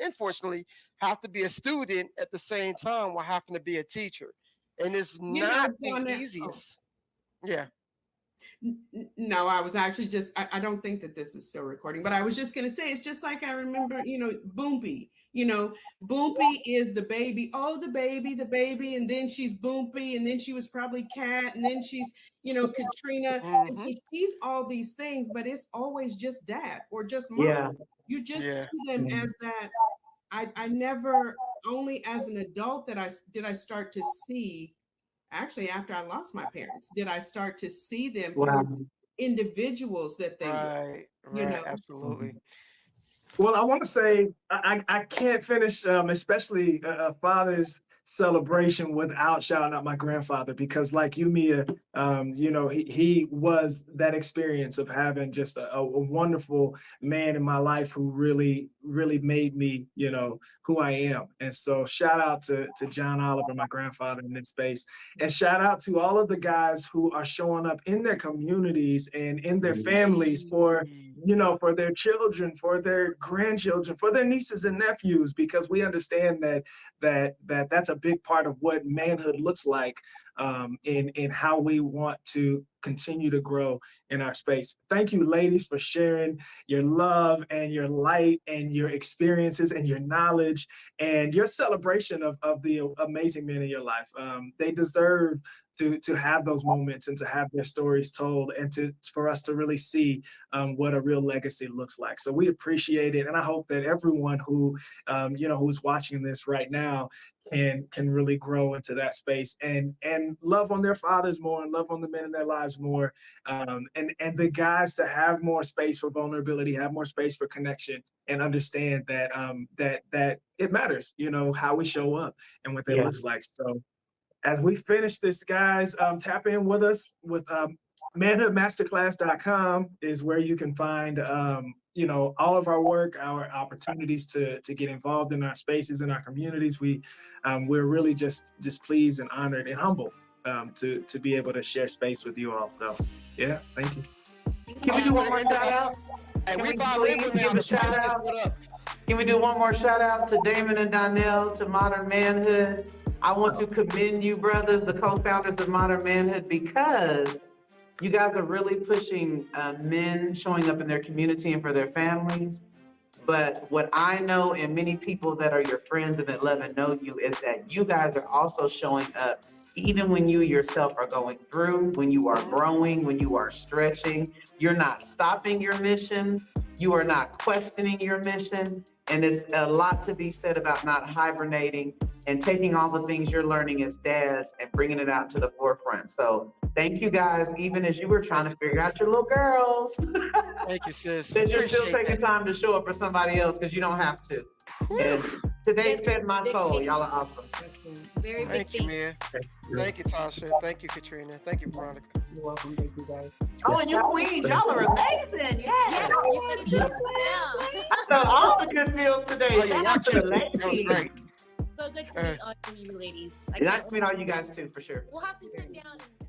have to be a student at the same time while having to be a teacher. And it's You know, not the Donna, easiest. Yeah. No, I was actually just, I don't think that this is still recording, but I was just going to say, it's just like I remember, Boompy, Boompy is the baby. Oh, the baby. And then she's Boompy. And then she was probably Cat. And then she's, Katrina. And so Hmm. she's all these things, but it's always just dad or just mom. Yeah. You just Yeah. see them as that. I never, only as an adult did I start to see, actually after I lost my parents, did I start to see them for Wow. individuals that they were, Right. you Right. know. Absolutely. Well, I want to say I can't finish, especially a father's celebration without shouting out my grandfather because, like you, Mia, he was that experience of having just a wonderful man in my life who really really made me, who I am. And so, shout out to John Oliver, my grandfather, in this space, and shout out to all of the guys who are showing up in their communities and in their families for for their children, for their grandchildren, for their nieces and nephews, because we understand that's a big part of what manhood looks like, in how we want to continue to grow in our space. Thank you, ladies, for sharing your love and your light and your experiences and your knowledge and your celebration of the amazing men in your life. They deserve to have those moments and to have their stories told and for us to really see what a real legacy looks like. So we appreciate it, and I hope that everyone who's watching this right now can really grow into that space and love on their fathers more and love on the men in their lives more, and the guys to have more space for vulnerability, have more space for connection, and understand that it matters, how we show up and what that Yeah. looks like. So as we finish this, guys, tap in with us with manhoodmasterclass.com is where you can find, you know, all of our work, our opportunities to get involved in our spaces, in our communities. We're really just pleased and honored and humble to be able to share space with you all. So yeah, thank you. Can we do one more shout out? Hey, Can we we bilingual please now. give a The shout French just out? put up. Can we do one more shout out to Damon and Donnell, to Modern Manhood? I want to commend you, brothers, the co-founders of Modern Manhood, because you guys are really pushing men showing up in their community and for their families. But what I know, and many people that are your friends and that love and know you, is that you guys are also showing up even when you yourself are going through, when you are growing, when you are stretching. You're not stopping your mission. You are not questioning your mission. And it's a lot to be said about not hibernating and taking all the things you're learning as dads and bringing it out to the forefront. So thank you guys, even as you were trying to figure out your little girls, Thank you, sis. that you're still Appreciate taking that. time to show up for somebody else because you don't have to. And today fed my soul. Y'all are awesome. Very big Thank you, thanks. man. Thank you, Tasha. Thank you, Katrina. Thank you, Veronica. You're welcome. Thank you guys. Oh, and you queens, y'all are amazing. Yeah, Yeah. you can too. I felt all the good feels today. Oh, yeah, Shout y'all out to the killed it. That was ladies. great. So good to meet all of you ladies. Nice to meet all you guys too, for sure. We'll have to sit down and